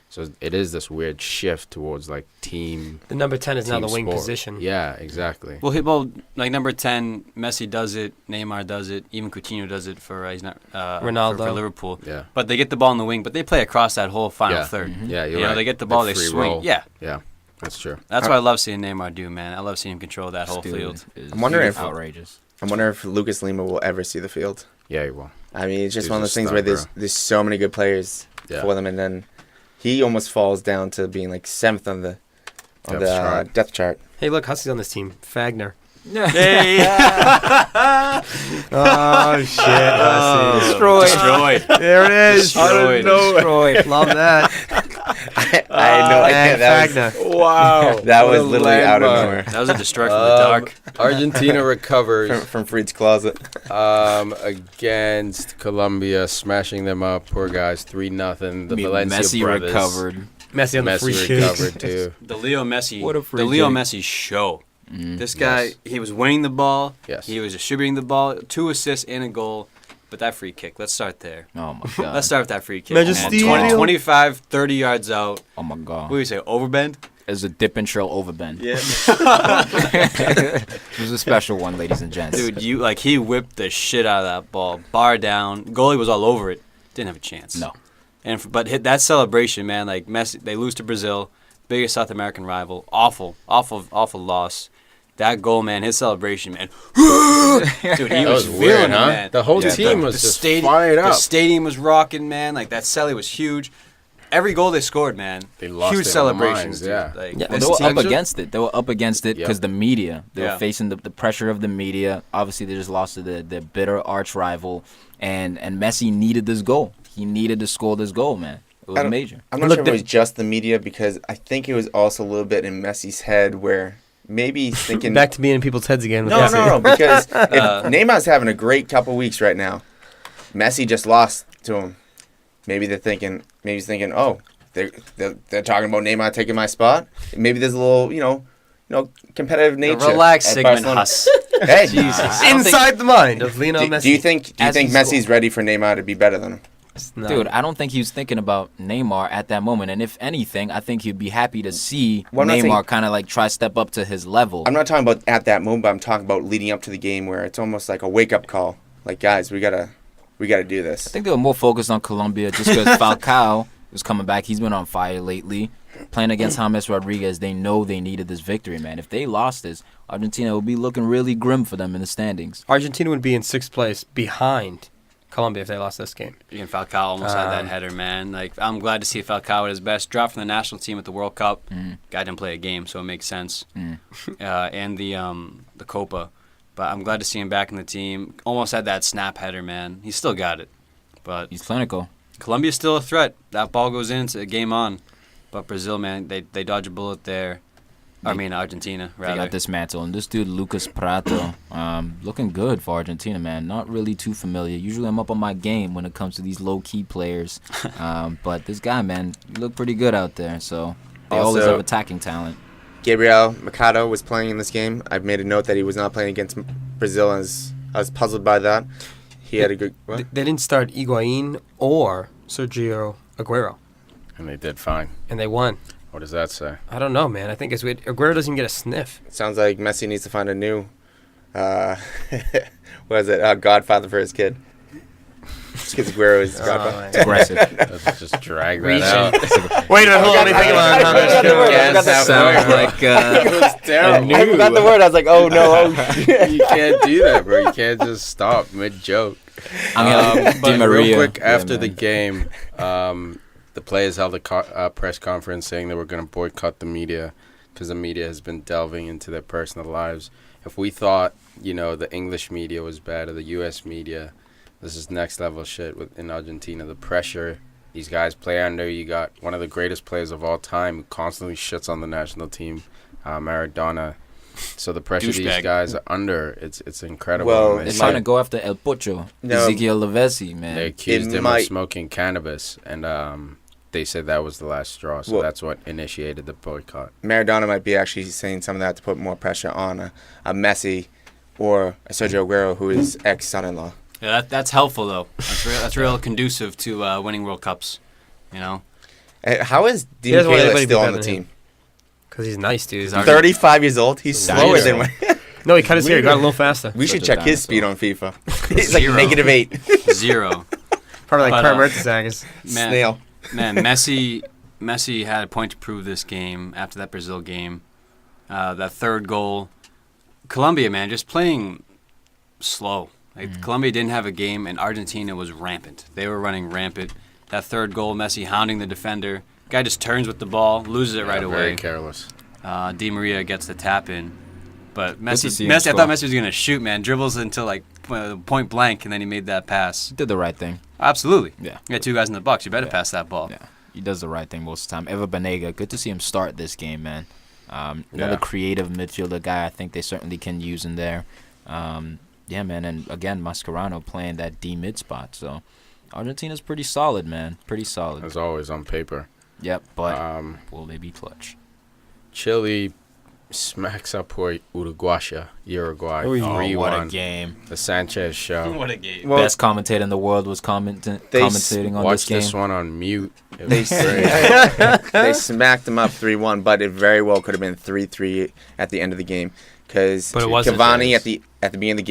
So it is this weird shift towards like team. The number 10 is now team the wing sport. position. Yeah, exactly. Well, like number 10, Messi does it, Neymar does it, even Coutinho does it for he's not Ronaldo. for Liverpool. Yeah. But they get the ball in the wing, but they play across that whole final Yeah. third. Yeah, you're You know, right. they get the ball, The they free swing. roll. Yeah, Yeah, that's true. that's what I love seeing Neymar do, man. I love seeing him control that whole Dude, field. is I'm wondering if- outrageous. I'm wondering if Lucas Lima will ever see the field. Yeah, you will. I mean, it's just Dude's one of a those things stud, where bro. there's so many good players Yeah. for them, and then he almost falls down to being like 7th on the depth chart. Hey, look, Hussey's on this team. Fagner. Hey, Oh, shit. Hussey. destroyed. There it is. Destroyed. Destroyed. Love that. I had no idea. That was, Fagner. Wow. that was literally out of nowhere. That was a destroy from the dark. Argentina recovers From Farid's closet. against Colombia, smashing them up. Poor guys, 3-0. The I mean, Valencia Messi brothers. recovered. Messi on the free Messi kick. recovered too. The Leo Messi. What a free the Leo kick. Messi show. Mm. This guy, Yes. he was winning the ball. Yes. He was distributing the ball. 2 assists and a goal. But that free kick, let's start there. Oh, my God. Let's start with that free kick. Majesty. Man. 25, 30 yards out. Oh, my God. What do you say, overbend? It's a dip and trail overbend. Yeah. It was a special one, ladies and gents. Dude, he whipped the shit out of that ball. Bar down. Goalie was all over it. Didn't have a chance. No. But hit that celebration, man, like Messi, they lose to Brazil, biggest South American rival. Awful loss. That goal, man, his celebration, man. Dude, he That was was feeling weird, it, huh? man. The whole Yeah, team the was just stadium, fired The up. stadium was rocking, man. Like that celly was huge. Every goal they scored, man. They lost huge it on the celebrations, minds, yeah. dude. Like, Yeah, Well, this they were team- up against it. They were up against it Yep. because the media. They Yeah. were facing the pressure of the media. Obviously, they just lost to their bitter arch rival. And Messi needed this goal. He needed to score this goal, man. It was major. I'm not Look, sure if it was just the media, because I think it was also a little bit in Messi's head where maybe he's thinking Back to being in people's heads again. with No, Messi. no, because if Neymar's having a great couple weeks right now, Messi just lost to him. Maybe he's thinking, oh, they're talking about Neymar taking my spot. Maybe there's a little, competitive nature. Relax, at Sigmund Barcelona. Huss. Hey, I don't think- Inside the mind of Lionel Messi. do you think as he Messi's scored. ready for Neymar to be better than him? Dude, I don't think he was thinking about Neymar at that moment. And if anything, I think he'd be happy to see Well, I'm not saying- Neymar kind of like try step up to his level. I'm not talking about at that moment, but I'm talking about leading up to the game where it's almost like a wake-up call. Like, guys, we gotta do this. I think they were more focused on Colombia just because Falcao was coming back. He's been on fire lately. Playing against James Rodriguez, they know they needed this victory, man. If they lost this, Argentina would be looking really grim for them in the standings. Argentina would be in 6th place behind Colombia if they lost this game. Again, Falcao almost had that header, man. Like, I'm glad to see Falcao at his best. Dropped from the national team at the World Cup. Guy didn't play a game, so it makes sense. And the Copa. But I'm glad to see him back in the team. Almost had that snap header, man. He's still got it. But He's clinical. Colombia's still a threat. That ball goes in, it's a game on. But Brazil, man, they dodge a bullet there. Argentina, rather. They got dismantled. And this dude, Lucas Prato, looking good for Argentina, man. Not really too familiar. Usually I'm up on my game when it comes to these low-key players. But this guy, man, he looked pretty good out there. So they always Also- have attacking talent. Gabriel Mercado was playing in this game. I've made a note that he was not playing against Brazil, and I was puzzled by that. He had a good... What? They didn't start Higuain or Sergio Aguero, And they did fine. and they won. What does that say? I don't know, man. I think it's weird. Aguero doesn't even get a sniff. It sounds like Messi needs to find a new... what is it? Godfather for his kid. Because Aguero is Godfather. It's aggressive. Let's just drag that out. Wait a minute, hold on. Let me think about how this goes. Yes, that Sounds like It was terrible. I forgot the word. I was like, oh no. You can't do that, bro. You can't just stop mid-joke. Di But Maria. real quick, Yeah, after the man. game, the players held a press conference saying they were going to boycott the media because the media has been delving into their personal lives. If we thought, the English media was bad or the U.S. media, this is next level shit in Argentina. The pressure these guys play under. You got one of the greatest players of all time who constantly shits on the national team, Maradona. So the pressure these Douchebag. guys are under, it's incredible. Well, And They're they trying said- to go after El Pocho, No. Ezequiel Lavezzi, man. They accused It him might- of smoking cannabis, and they said that was the last straw. So Well- that's what initiated the boycott. Maradona might be actually saying some of that to put more pressure on a Messi or a Sergio Aguero, who is ex-son-in-law. Yeah, that's helpful, though. That's real conducive to winning World Cups, How is He Di doesn't want Michele anybody to be still on better the than team? Because he's nice, dude. He's our- 35 years old. He's slower than... No, he cut his hair. He got a little faster. We should Such a check his dinosaur. speed on FIFA. He's like Zero. -8. 0. Probably like But, Per Mertesacker. Man, Snail. Man, Messi had a point to prove this game after that Brazil game. That third goal. Colombia, man, just playing slow. Like Colombia didn't have a game, and Argentina was rampant. They were running rampant. That third goal, Messi hounding the defender. Guy just turns with the ball, loses it right Yeah, away. Very careless. Di Maria gets the tap in. But to Messi, see him I score. thought Messi was going to shoot, man. Dribbles until like point blank, and then he made that pass. He did the right thing. Absolutely. Yeah. You got two guys in the box. You better pass that ball. Yeah, he does the right thing most of the time. Eva Banega, good to see him start this game, man. Another Yeah. creative midfielder guy I think they certainly can use in there. Yeah, man, and again, Mascherano playing that D mid spot. So Argentina's pretty solid, man. Pretty solid. As always, on paper. Yep, but will they be clutch? Chile smacks up Uruguay. Oh, 3-1. what a game. The Sanchez show. What a game. Well, Best commentator in the world was commentating on Watch this game. this one on mute. It They, was great. they smacked them up 3-1, but it very well could have been 3-3 at the end of the game because But it wasn't. Cavani at the beginning of the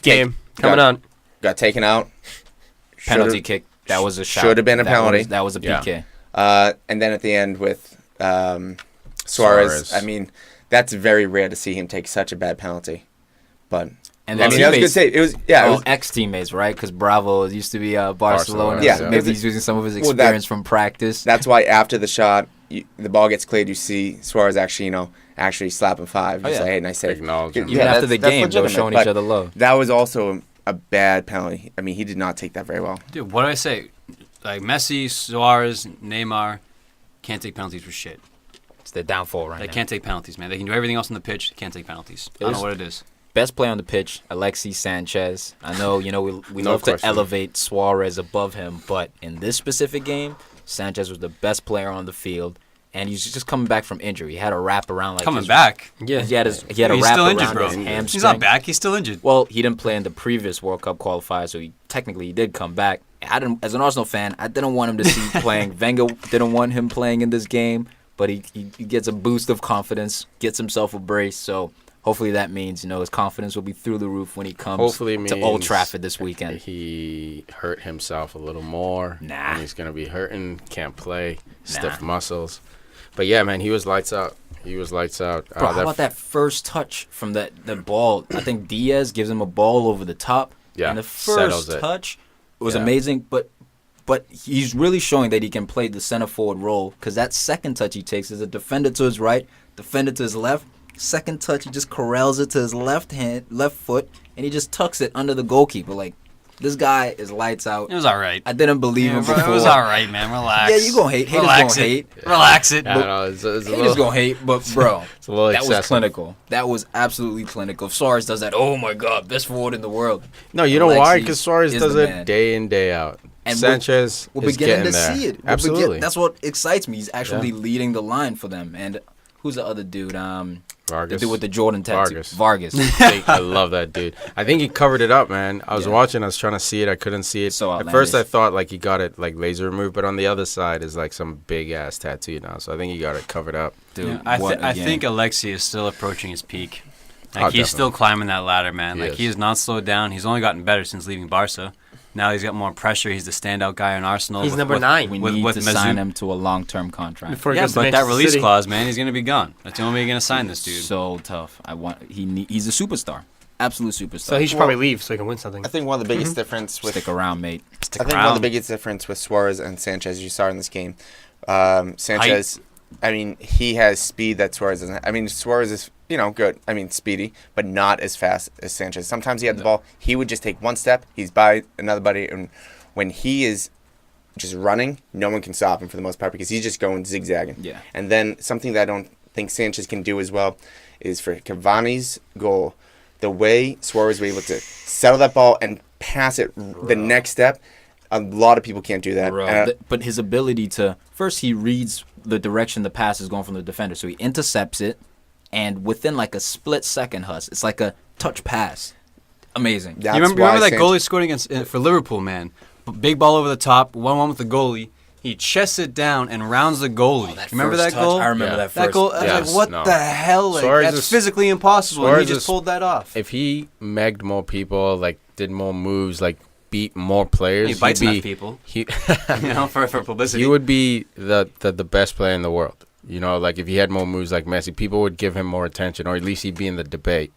game Coming on. got taken out. Penalty Should've- kick. That was a shot. should have been a penalty. That was a Yeah. PK. And then at the end with Suarez. Suarez. I mean, that's very rare to see him take such a bad penalty. But And I then mean, that was a good save. It was it was, ex-teammates, right? Because Bravo used to be Barcelona. Barcelona, yeah. So maybe he's using some of his Well, experience from practice. that's why after the shot, the ball gets cleared. You see Suarez actually slapping five. Oh, Just yeah. say, hey, nice save. Acknowledge him. Even Yeah, after the that's game, they were legitimate, showing but each other love. That was also a bad penalty. I mean, he did not take that very well. Dude, what do I say? Like Messi, Suarez, Neymar can't take penalties for shit. It's their downfall right They now. can't take penalties, man. They can do everything else on the pitch. They can't take penalties. I don't know what it is. Best player on the pitch, Alexis Sanchez. I know, we No love to question. elevate Suarez above him, but in this specific game, Sanchez was the best player on the field, and he's just coming back from injury. He had a wrap around like Coming his- back. Yeah. He had a He's wrap still around injured, bro. his hamstring. He's not back. He's still injured. Well, he didn't play in the previous World Cup qualifier, so he did come back, as an Arsenal fan, I didn't want him to see playing. Wenger didn't want him playing in this game, but he gets a boost of confidence, gets himself a brace. So hopefully that means his confidence will be through the roof when he comes to Old Trafford this weekend. He hurt himself a little more. Nah. And he's gonna be hurting. Can't play. Stiff muscles. But yeah, man, he was lights out. Bro, how about that first touch from the ball? I think Diaz gives him a ball over the top. Yeah, and the first touch was amazing, but he's really showing that he can play the center forward role, because that second touch he takes is a defender to his right, defender to his left. Second touch, he just corrals it to his left foot, and he just tucks it under the goalkeeper. Like, this guy is lights out. It was all right. I didn't believe him before. It was all right, man. Relax. Yeah, you gonna hate. Haters Relax gonna it. hate. Relax it. Yeah, no, it's a Haters little, gonna hate, but bro, it's a little that excessive. was clinical. That was absolutely clinical. If Suarez does that, oh my God, best forward in the world. No, you know why? Alexis Because Suarez is does the it man. day in, day out. And Sanchez we're is beginning getting to there. see it. Absolutely. That's what excites me. He's actually leading the line for them. And who's the other dude? Vargas. The dude with the Jordan tattoo. Vargas. I love that dude. I think he covered it up, man. I was watching. I was trying to see it. I couldn't see it. So at first, I outlandish. thought like he got it like laser removed, but on the other side is like some big ass tattoo now. So I think he got it covered up. Dude, Yeah, I what a game. think Alexi is still approaching his peak. Oh, Like, he's definitely. still climbing that ladder, man. He Like, is. he has not slowed down. He's only gotten better since leaving Barca. Now he's got more pressure. He's the standout guy in Arsenal. He's number 9. we with- need with to Mesut. sign him to a long-term contract. Before he Yeah, goes to but that Manchester release City. clause, man, he's going to be gone. That's the only way you're going to sign this dude. So tough. He's a superstar. Absolute superstar. So he should probably leave so he can win something. I think one of the biggest difference with Stick around, mate. Stick I think around. one of the biggest difference with Suarez and Sanchez you saw in this game. Sanchez, I mean, he has speed that Suarez doesn't. I mean, Suarez is good. I mean, speedy, but not as fast as Sanchez. Sometimes he had the ball, he would just take one step, he's by another buddy, and when he is just running, no one can stop him for the most part because he's just going zigzagging. Yeah. And then something that I don't think Sanchez can do as well is for Cavani's goal, the way Suarez was able to settle that ball and pass it the next step. A lot of people can't do that. But his ability to first, he reads the direction the pass is going from the defender, so he intercepts it, and within like a split second, it's like a touch pass. Amazing. That's You remember why that Sanchez- goal he scored against for Liverpool, man? Big ball over the top, 1-1 with the goalie. He chests it down and rounds the goalie. You remember that goal? I remember Yeah. that first. That goal, I was Yes, like, what no. the hell? Like, Suarez that's is- physically impossible. And Suarez he just is- pulled that off. If he megged more people, like did more moves, like beat more players, He bites he'd enough be, people. He, for publicity. he would be the best player in the world. Like if he had more moves like Messi, people would give him more attention, or at least he'd be in the debate.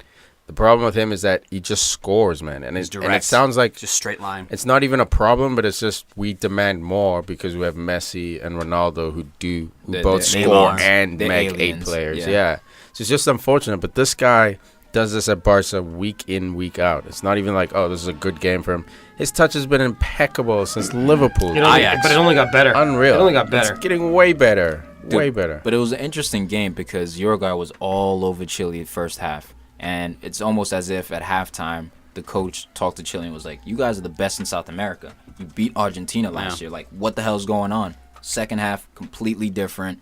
The problem with him is that he just scores, man, and He's it direct. sounds like just straight line. it's not even a problem, but it's just we demand more because we have Messi and Ronaldo who They're both score aliens. and They're make aliens. 8 players. Yeah. Yeah. So it's just unfortunate, but this guy does this at Barca week in, week out. It's not even like, oh, this is a good game for him. His touch has been impeccable since Liverpool. But it only got better. Unreal. It only got better. It's getting way better. Dude, way better. But it was an interesting game because Uruguay was all over Chile first half. And it's almost as if at halftime, the coach talked to Chile and was like, you guys are the best in South America. You beat Argentina last year. Like, what the hell's going on? Second half, completely different.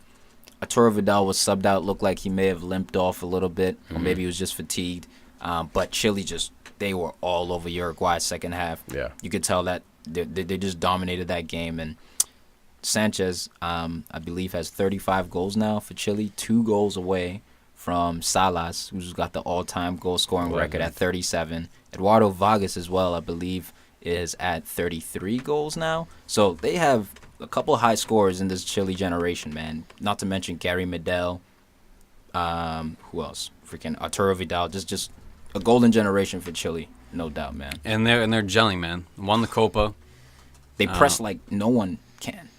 Arturo Vidal was subbed out. Looked like he may have limped off a little bit. Or maybe he was just fatigued. But Chile they were all over Uruguay second half. Yeah. You could tell that they just dominated that game. And Sanchez, I believe, has 35 goals now for Chile, 2 goals away from Salas, who's got the all-time goal-scoring record at 37. Eduardo Vargas as well, I believe, is at 33 goals now. So they have a couple of high scorers in this Chile generation, man. Not to mention Gary Medel. Who else? Freaking Arturo Vidal. Just a golden generation for Chile, no doubt, man. And they're gelling, man. Won the Copa. They press like no one can.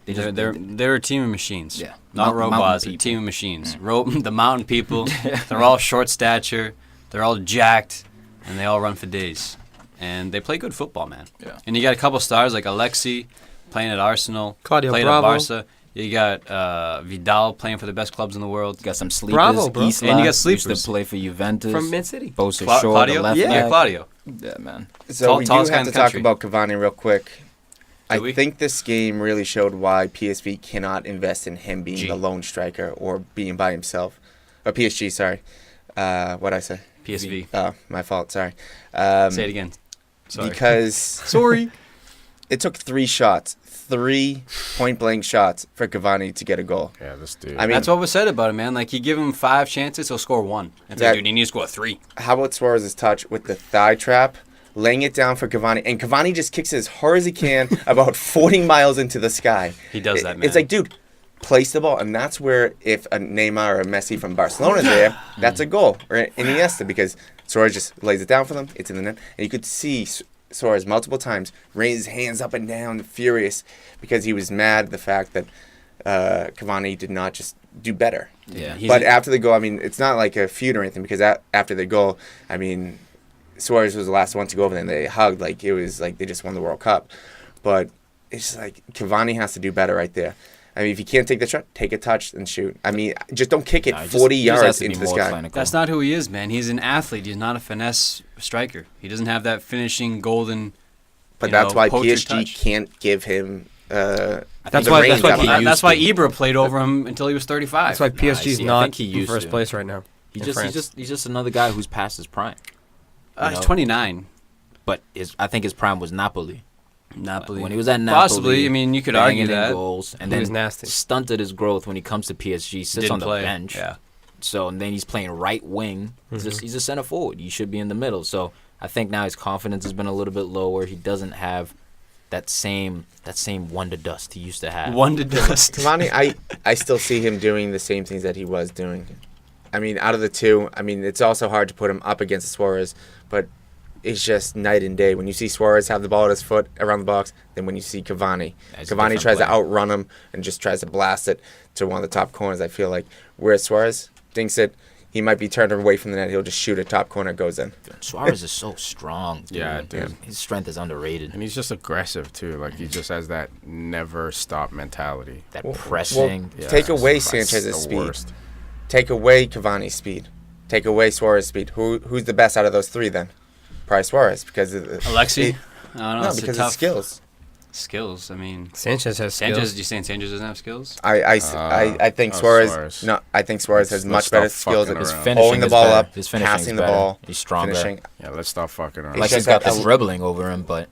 They're a team of machines. Yeah. Not Mountain robots, a people. team of machines. The mountain people, they're all short stature, they're all jacked, and they all run for days. And they play good football, man. Yeah. And you got a couple stars like Alexi playing at Arsenal, Claudio played Bravo. at Barca. You got Vidal playing for the best clubs in the world. Got some sleepers. Bravo, bro. Isla And you got used sleepers. to play for Juventus. From Man City. Bosa Shaw, the Claudio? left Yeah, back. Claudio. Yeah, man. So Tall- we do tallest guy have in to the talk country. about Cavani real quick. I we? think this game really showed why PSV cannot invest in him being the lone striker or being by himself. Or PSG, sorry. What'd I say? PSV. Oh, my fault, sorry. Say it again. Sorry. Because Sorry. It took 3 shots, 3 point-blank shots for Cavani to get a goal. Yeah, this dude. I mean, That's what was said about him, man. Like, you give him 5 chances, he'll score 1. It's like, dude, he needs to score 3. how about Suarez's touch with the thigh trap, laying it down for Cavani, and Cavani just kicks it as hard as he can about 40 miles into the sky. He does that, man. It's like, dude, place the ball, and that's where if a Neymar or a Messi from Barcelona is there, that's a goal, or an Iniesta, because Suarez just lays it down for them, it's in the net, and you could see Suarez multiple times raise his hands up and down, furious, because he was mad at the fact that Cavani did not just do better. Yeah. But after the goal, I mean, it's not like a feud or anything, because after the goal, I mean, Suarez was the last one to go over there, and they hugged like it was like they just won the World Cup. But it's just like Cavani has to do better right there. I mean, if you can't take the shot, take a touch and shoot. I mean, just don't kick it 40 yards into the sky. Clinical. That's not who he is, man. He's an athlete. He's not a finesse striker. He doesn't have that finishing golden. But that's why poacher PSG touch. can't give him. That's the why. range That's why Ibra played over him until he was 35. That's why PSG's see, I not think he in used first to. place right now. He's in France. just another guy who's past his prime. He's 29. But I think his prime was Napoli. Napoli. When he was at Napoli, Possibly. I mean, you could argue banging in that. goals, and He then was nasty. stunted his growth when he comes to PSG. Sits Didn't on the play. bench. Yeah. So and then he's playing right wing. He's a center forward. He should be in the middle. So I think now his confidence has been a little bit lower. He doesn't have that same wonder dust he used to have. One to dust. Cavani, I still see him doing the same things that he was doing. I mean, out of the two, I mean, it's also hard to put him up against Suarez, but it's just night and day. When you see Suarez have the ball at his foot around the box, then when you see Cavani. That's a Cavani different tries to player. outrun him and just tries to blast it to one of the top corners, I feel like. Whereas Suarez thinks that he might be turned away from the net, he'll just shoot a top corner, goes in. Suarez is so strong. Dude. Yeah, dude. His strength is underrated. And he's just aggressive too. Like he just has that never stop mentality. That Well, pressing. Yeah, take away that's Sanchez's the speed. worst. Take away Cavani's speed. Take away Suarez's speed. Who's the best out of those three then? Probably Suarez because of Alexi? I don't know. No, it's a because tough of skills. skills. I mean, Sanchez has skills. Sanchez. You saying Sanchez doesn't have skills? I think oh, Suarez. Suarez. No, I think Suarez has Let's much stop better skills fucking at His around. finishing holding the is ball better. up, His finishing passing is the better. ball, He's stronger. finishing. Yeah, let's stop fucking around. It's Alexis just got that the a- dribbling over him, but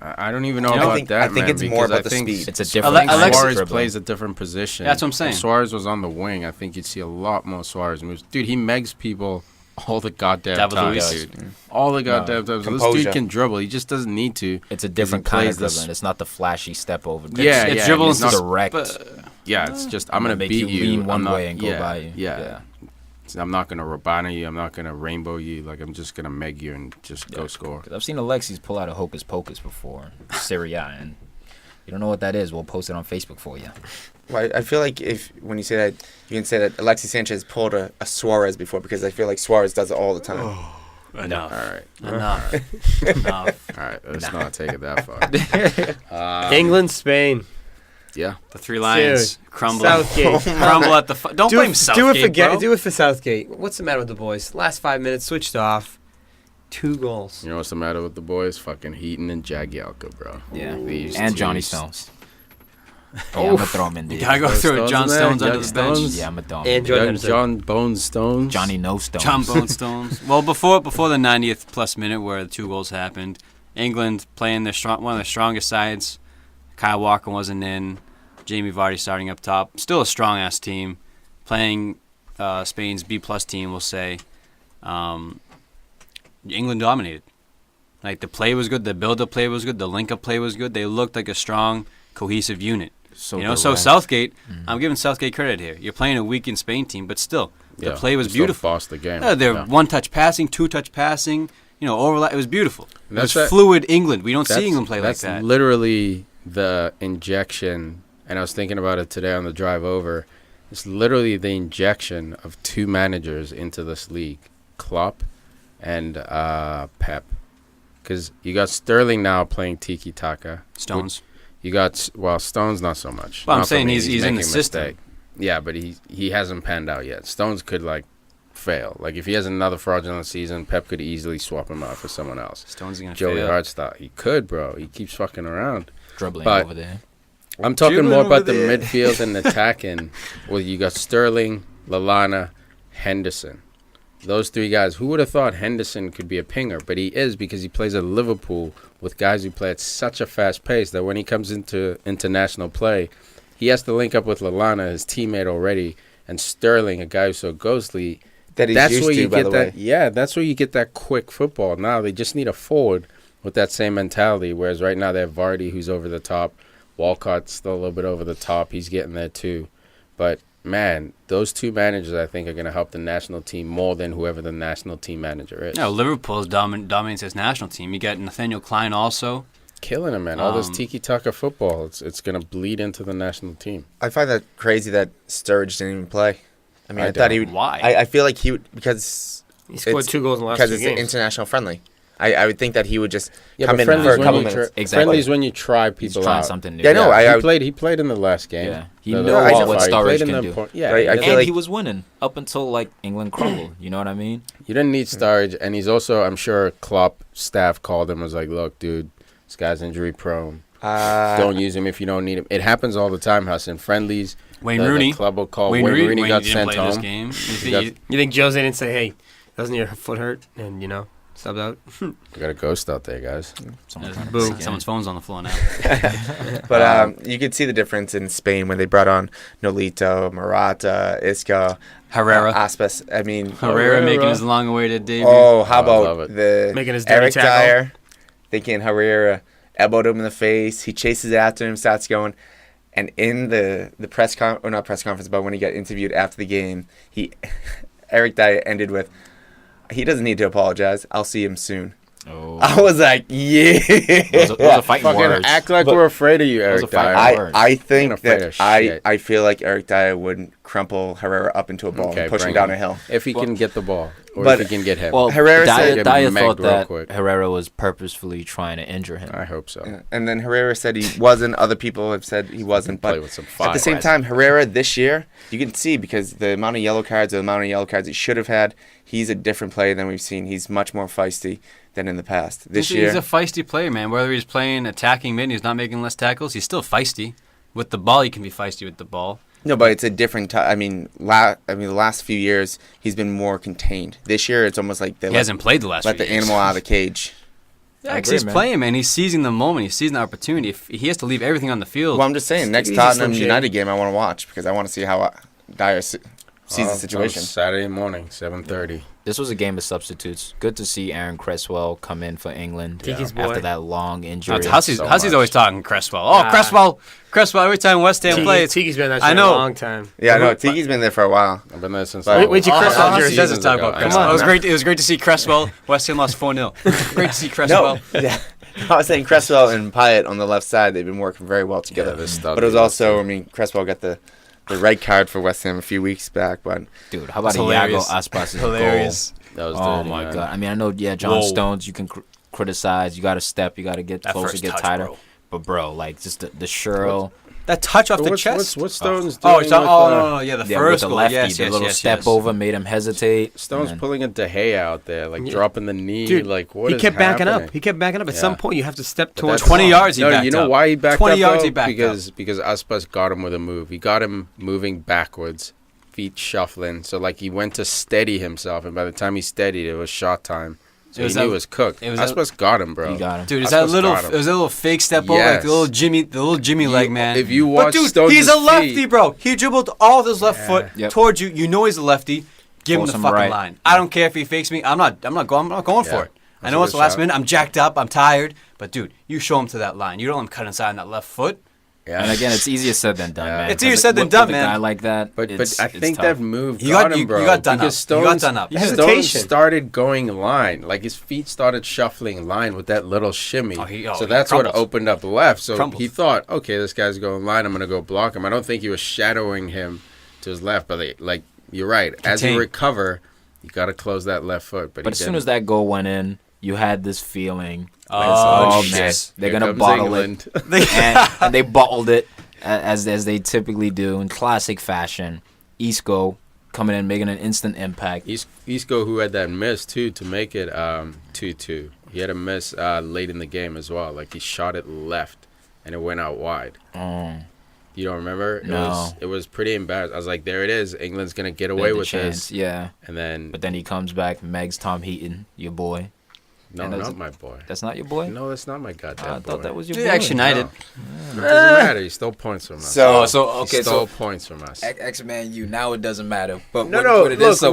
I don't even know You know, about I think- that, I think man, it's more because about I the think speed. it's a I different think kind of Suarez dribbling. plays a different position. That's what I'm saying. If Suarez was on the wing, I think you'd see a lot more Suarez moves. Dude, he megs people all the goddamn David time, Luiz. dude. All the goddamn times. This Composure. dude can dribble. He just doesn't need to. It's a different he kind plays of this- dribbling. It's not the flashy step over. Yeah, It's yeah. dribbling he's not- direct. Yeah, it's just I'm gonna make beat you lean one I'm not- way and go yeah, by you. Yeah. I'm not gonna Rabana you. I'm not gonna rainbow you. Like I'm just gonna meg you and just go score. 'Cause I've seen Alexis pull out a hocus pocus before, Serie A, and you don't know what that is. We'll post it on Facebook for you. Well, I feel like when you say that, you can say that Alexis Sanchez pulled a Suarez before because I feel like Suarez does it all the time. Enough. All right, Enough. Enough. all right. Let's not take it that far. England, Spain. Yeah. The three lions crumble. Southgate. Crumble at the. Don't blame Southgate, bro. Do it for Southgate. What's the matter with the boys? Last 5 minutes, switched off. 2 goals. You know what's the matter with the boys? Fucking Heaton and Jagielka, bro. Yeah, These and two Johnny s- Stones. Yeah, I'm gonna throw him in there. You gotta go through it. John Stones under the bench. Stones. Yeah, I'm gonna throw him And in there. Jordan Young Henderson. John Bones Stones. Johnny No Stones. John Bone Stones. Well, before the 90th plus minute where the 2 goals happened, England playing one of their strongest sides. Kyle Walker wasn't in. Jamie Vardy starting up top. Still a strong ass team. Playing Spain's B plus team, we'll say. England dominated. Like the play was good, the build-up play was good, the link-up play was good. They looked like a strong, cohesive unit. So So direct. Southgate, I'm giving Southgate credit here. You're playing a weakened Spain team, but still, the Yeah, play was still beautiful. bossed the game. They're Yeah. one-touch passing, two-touch passing, overlap. It was beautiful. It was That's that- fluid England. We don't see England play like That's that. literally the injection, and I was thinking about it today on the drive over. It's literally the injection of 2 managers into this league, Klopp and Pep. Because you got Sterling now playing tiki-taka. Stones. You got, Stones not so much. Well, I'm Not for saying me. he's in the making a system. mistake. Yeah, but he hasn't panned out yet. Stones could, fail. Like, if he has another fraudulent season, Pep could easily swap him out for someone else. Stones is going to Joey fail. Hartstyle. He could, bro. He keeps fucking around. dribbling but- over there. I'm talking Dribbling more over about the there. midfield and attacking. Well, you got Sterling, Lallana, Henderson. those three guys, who would have thought Henderson could be a pinger? But he is, because he plays at Liverpool with guys who play at such a fast pace that when he comes into international play, he has to link up with Lallana, his teammate already, and Sterling, a guy who's so ghostly. That he's That's used where to, you by get the that. way. Yeah, that's where you get that quick football. Now they just need a forward with that same mentality. Whereas right now they have Vardy, who's over the top. Walcott's still a little bit over the top. He's getting there too. But man, those two managers I think are going to help the national team more than whoever the national team manager is. No, Liverpool's dominates his national team. You got Nathaniel Klein also. Killing him, man. All this tiki-taka football, it's going to bleed into the national team. I find that crazy that Sturridge didn't even play. I mean, I thought he would. Why? I feel like he would, because He scored 2 goals in the last because 2 it's games. an international friendly. I would think that he would just come but in friendlies for a when couple you minutes. Exactly. Friendlies when you try He's people trying out. something new. Yeah, no, He played in the last game. Yeah, he The knows I know. what qualifier. He played Sturridge in can the do. yeah, Right, I he- feel And like- he was winning up until like England crumbled. You know what I mean? you didn't need Sturridge, and he's also, I'm sure, Klopp staff called him and was like, "Look, dude, this guy's injury prone. Don't use him if you don't need him." It happens all the time, Hassan. Friendlies. Wayne the Rooney. club will call. Wayne Rooney got didn't sent play this home. game. You think Jose didn't say, "Hey, doesn't your foot hurt?" And subbed out. We got a ghost out there, guys. Someone trying to Boom. break in. Someone's phone's on the floor now. But you could see the difference in Spain when they brought on Nolito, Morata, Isco, Herrera. Aspas. I mean, Herrera making his long-awaited debut. oh, how Oh, I love about it. the Making his dirty Eric tackle. Dyer thinking Herrera elbowed him in the face. He chases after him, starts going. And in the press not press conference, but when he got interviewed after the game, Eric Dyer ended with, "He doesn't need to apologize. I'll see him soon." Oh, I was like, yeah. those are fighting Fucking words. act like But- we're afraid of you, Those Eric are fighting Dyer. words. I think Ain't afraid that of shit. I feel like Eric Dyer would crumple Herrera up into a ball Okay, and push him bring down him. a hill. If he can get the ball, or But- if he can get him. Well, Herrera Dyer, said- Dyer Meg thought real that quick. Herrera was purposefully trying to injure him. I hope so. Yeah. And then Herrera said he wasn't. Other people have said he wasn't. Play But with some at fire. the same time, Herrera this year, you can see because the amount of yellow cards he should have had, he's a different player than we've seen. He's much more feisty than in the past. This year, He's a feisty player, man. Whether he's playing attacking mid and he's not making less tackles, he's still feisty. With the ball, he can be feisty with the ball. no, but it's a different. I mean, the last few years he's been more contained. This year, it's almost like they He hasn't played the last let few the years. animal out of the cage. Yeah, I 'cause agree, he's man. playing, man. He's seizing the moment. He's seizing the opportunity. If he has to leave everything on the field. Well, I'm just saying, next easy, Tottenham Slim United game I want to watch because I want to see how Dyer sees the situation. Saturday morning, 7:30. This was a game of substitutes. Good to see Aaron Cresswell come in for England Tiki's boy. after that long injury. Hussey's so Hussey's much. always talking Cresswell. Oh, Nah. Cresswell. Every time West Ham plays. Tiki's been that I shit know. a long time. Yeah, no, Tiki's been there for a while. I've been there since. But- Wait, you Cresswell Hussey jersey. doesn't talk about Come Cresswell. on, It was man. great. It was great to see Cresswell. West Ham lost 4-0. Great to see Cresswell. No, yeah. I was saying Cresswell and Pyatt on the left side, they've been working very well together. Yeah, this stuff but it was is- also, I mean, Cresswell got the red card for West Ham a few weeks back, but Dude, how about That's Iago hilarious. Aspas' Hilarious. That was goal? Oh dirty, my man. god! I mean, I know, John Whoa. Stones. You can criticize. You got to step. You got to get That closer, first get touch, tighter. bro. But bro, like just the Shirl. That touch off the What's chest. Stones Oh, doing? it's not, with, no, yeah, the Yeah, first with the goal. lefty, Yes, the yes, little yes, step yes. over made him hesitate. Stones and then- pulling a De Gea out there, like Yeah. dropping the knee. Dude, like what he is kept backing happening? up. He kept backing up. At Yeah. some point, you have to step But towards that's 20 wrong. yards he No, backed you know up. why he backed 20 up? yards though? he backed because Aspas got him with a move. He got him moving backwards, feet shuffling. So like he went to steady himself, and by the time he steadied, it was shot time. So It was he knew a- it was cooked. it was a- Aspas got him, bro. He got him. Dude, is That's that little? what's got him. It was a little fake step over, like Yes. the little Jimmy leg, man. If you But watch dude, Stones' he's a lefty, feet- bro. He dribbled all of his left foot Yep. towards you. You know he's a lefty. Give him Force the him fucking right. line. I don't care if he fakes me. I'm not going Yeah. for it. I That's know a it's the good last shot. minute. I'm jacked up. I'm tired. But dude, you show him to that line. You don't let him cut inside on that left foot. Yeah. And again, it's easier said than done, Yeah. man. It's easier With- said than with done, a man. guy like that, But it's I think tough. that move You got got- him, you bro. got done because up. You got Stones, done up. Stones Hesitation. started going line. Like his feet started shuffling line with that little shimmy. Oh, he so that's what crumbles. opened up left. So Crumbles. he thought, okay, this guy's going line. I'm going to go block him. I don't think he was shadowing him to his left. But like you're right. As you Contain. recover, you got to close that left foot. But But as soon as that goal went in, you had this feeling. Oh, man, shit. they're Here gonna comes bottle England. it, and they bottled it as they typically do in classic fashion. Isco coming in, making an instant impact. Isco, who had that miss too to make it 2-2. He had a miss late in the game as well. Like he shot it left, and it went out wide. You don't remember? No. It was pretty embarrassing. I was like, there it is. England's going to get away with this. Yeah. And then... But then he comes back, Megs Tom Heaton, your boy. No, not my boy. That's not your boy? No, that's not my goddamn boy. I thought that was your Dude, boy. Actually, United. It doesn't matter. He stole points from us. He stole points from us. X-Man U, now it doesn't matter. But Look,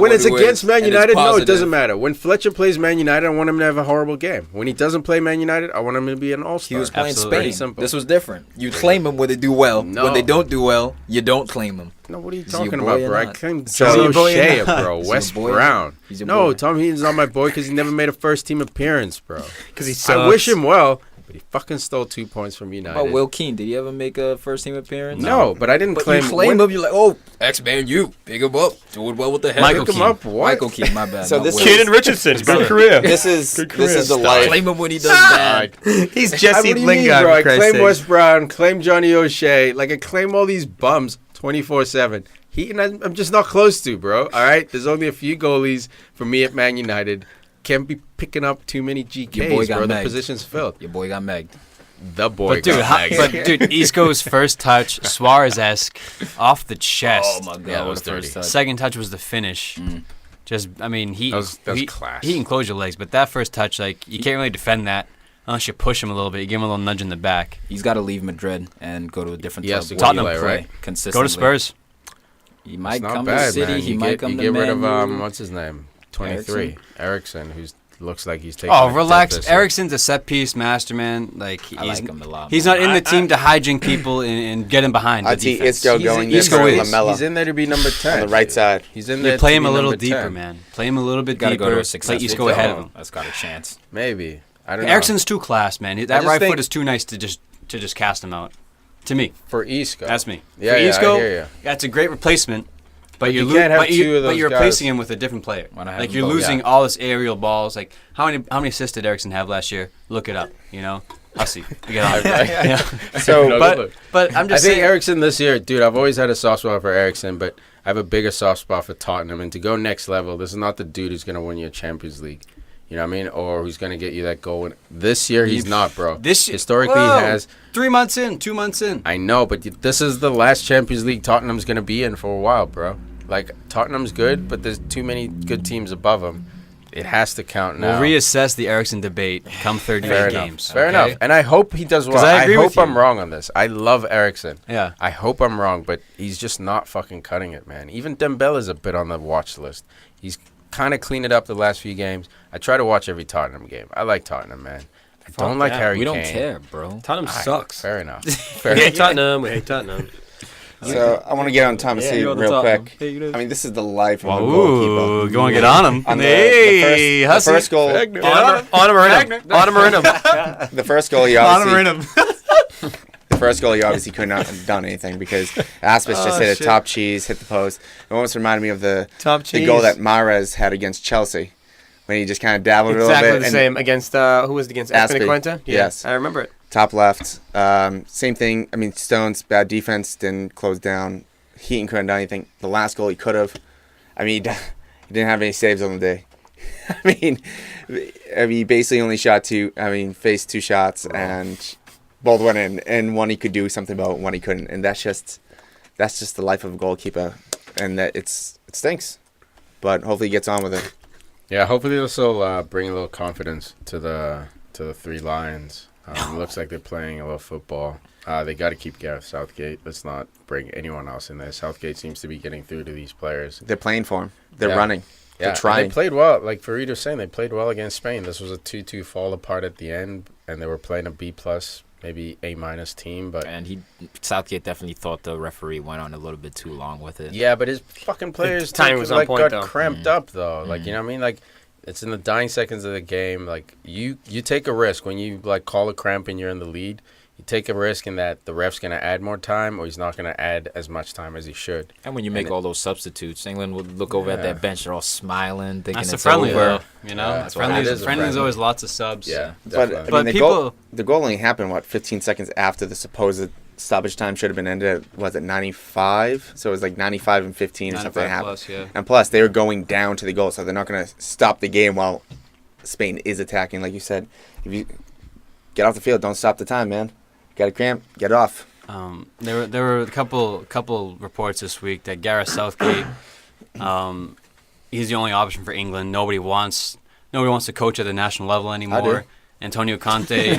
when it's against Man United, no, it doesn't matter. When Fletcher plays Man United, I want him to have a horrible game. When he doesn't play Man United, I want him to be an all-star. He was playing Absolutely. Spain. This was different. You claim them when they do well. No. When they don't do well, you don't claim them. No, what are you Is he your talking boy about, or bro? I not? claimed Is Johnny he your boy or O'Shea, not? bro. Is he West your boy or Brown. not? He's your No, boy. Tom Heaton's not my boy because he never made a first-team appearance, bro. Because he sucks. I wish him well, but he fucking stole 2 points from United. How about Will Keane? Did he ever make a first-team appearance? No, but I didn't But claim you claim him, you're like, oh, X-Man U, pick him up, doing well with the head. Michael Pick him Keane. up, what? Michael Keane, my bad. So not this Will. is- Kaden Richardson, good career. This is Good this is the career. life. Claim him when he does bad. He's What Jesse do you mean, Lingard, bro? I for Christ's claim sake. West Brown, claim Johnny O'Shea. Like, I claim all these bums 24/7. Heaton, I'm just not close to, bro. All right? There's only a few goalies for me at Man United. Can't be picking up too many Your boy GKs, got bro. The megged. position's filled. Your boy got megged. The boy But dude, got megged. Isco's first touch, Suarez-esque, off the chest. Oh my god, Yeah, that what was a first dirty. touch. Second touch was the finish. Just, I mean, That was class. He can close your legs, but that first touch, like, you can't really defend that unless you push him a little bit. You give him a little nudge in the back. He's got to leave Madrid and go to a different He has club. to where Tottenham he can play, right? Consistently. Go to Spurs. He might It's not come to bad, City. man. He You might get, come you to get rid Man of, U. what's his name? 23. Ericsson, who looks like he's taking Oh, a relax. dip this year. Ericsson's a set piece master, man. Like, I like him a lot. he's man. not in the team to hijack people and get him behind the I see defense. Isco He's going in- there Isco for is. Lamella He's in there to be number 10. on the right side. He's in there You play to him be a little number deeper, 10. man. Play him a little bit Got to deeper. go to a Play successful Isco club. ahead of him. That's got a chance. Maybe. I don't know. Ericsson's too class, man. That just right think- foot is too nice to just cast him out. To me, For Isco. that's me. Yeah, For yeah, Isco, I hear ya. that's a great replacement. But you you're can't have but two you, of but those you're guys. replacing him with a different player. When I have Like them you're both. losing Yeah. all this aerial balls. Like how many assists did Ericsson have last year? Look it up. You know, I'll see. You get on. Yeah. So No, But I'm I just think saying. Ericsson this year, dude, I've always had a soft spot for Ericsson, but I have a bigger soft spot for Tottenham. And to go next level, this is not the dude who's going to win you a Champions League. You know what I mean? Or who's going to get you that goal. This year, he's not, bro. Historically, Whoa. he has. 3 months in, 2 months in. I know, but this is the last Champions League Tottenham's going to be in for a while, bro. Like, Tottenham's good, but there's too many good teams above him. It has to count now. We'll reassess the Ericsson debate come 38 Fair enough. games. Fair okay? enough. And I hope he does well. 'Cause I agree hope with you. I'm wrong on this. I love Ericsson. Yeah. I hope I'm wrong, but he's just not fucking cutting it, man. Even Dembele's a bit on the watch list. He's kind of cleaned it up the last few games. I try to watch every Tottenham game. I like Tottenham, man. I don't like that. Harry We don't Kane. care, bro. Tottenham sucks. Fair enough. We Fair hate enough. Tottenham. We hate Tottenham. So I want to get on Thomas Yeah, Heaton you're on the real top, quick. man. Hey, I mean, this is the life of a Ooh, goalkeeper. go and get on him. On the Hey, first hussy. goal, On him or in him. On him or in him. the first goal, he On him or in obviously, him. the first goal, he obviously could not have done anything because Aspis just hit a top cheese, hit the post. It almost reminded me of the Top the goal cheese. that Mahrez had against Chelsea when he just kind of dabbled a Exactly little bit. the same against who was it against Aspie. Espinaquenta? Yeah, Yes. I remember it. Top left. Same thing. I mean, Stones, bad defense, didn't close down. Heaton couldn't do anything. The last goal he could have. I mean, he didn't have any saves on the day. I mean, he basically only shot two. I mean, faced two shots and both went in. And one he could do something about, one he couldn't. And that's just the life of a goalkeeper. And that it stinks. But hopefully he gets on with it. Yeah, hopefully this will bring a little confidence to the Three Lions. Looks like they're playing a little football. They got to keep Gareth Southgate. Let's not bring anyone else in there. Southgate seems to be getting through to these players. They're playing for him. They're Yeah. running. Yeah, They're and trying. they played well. Like Farid was saying, they played well against Spain. This was a 2-2 fall apart at the end, and they were playing a B+, maybe A- team. But And Southgate definitely thought the referee went on a little bit too long with it. yeah, but his fucking players timing was on like point, got though. cramped up though. Like you know what I mean? Like it's in the dying seconds of the game. Like you take a risk when you like call a cramp and you're in the lead. You take a risk in that the ref's going to add more time or he's not going to add as much time as he should. And when you make all those substitutes, England would look over at Yeah. that bench, they're all smiling, thinking That's a it's friendly, over. though. You know, Yeah, it's that's what it friendly's, is, a friendly's friendly. always lots of subs. Yeah, But, definitely. But the people- goal only happened, 15 seconds after the supposed stoppage time should have been ended at, was it 95? So it was like 95 and 15 or something 95 happened. plus, yeah. And plus, they were going down to the goal, so they're not going to stop the game while Spain is attacking. Like you said, if you get off the field, don't stop the time, man. Got a cramp, get off. There were a couple reports this week that Gareth Southgate, he's the only option for England. Nobody wants to coach at the national level anymore. Antonio Conte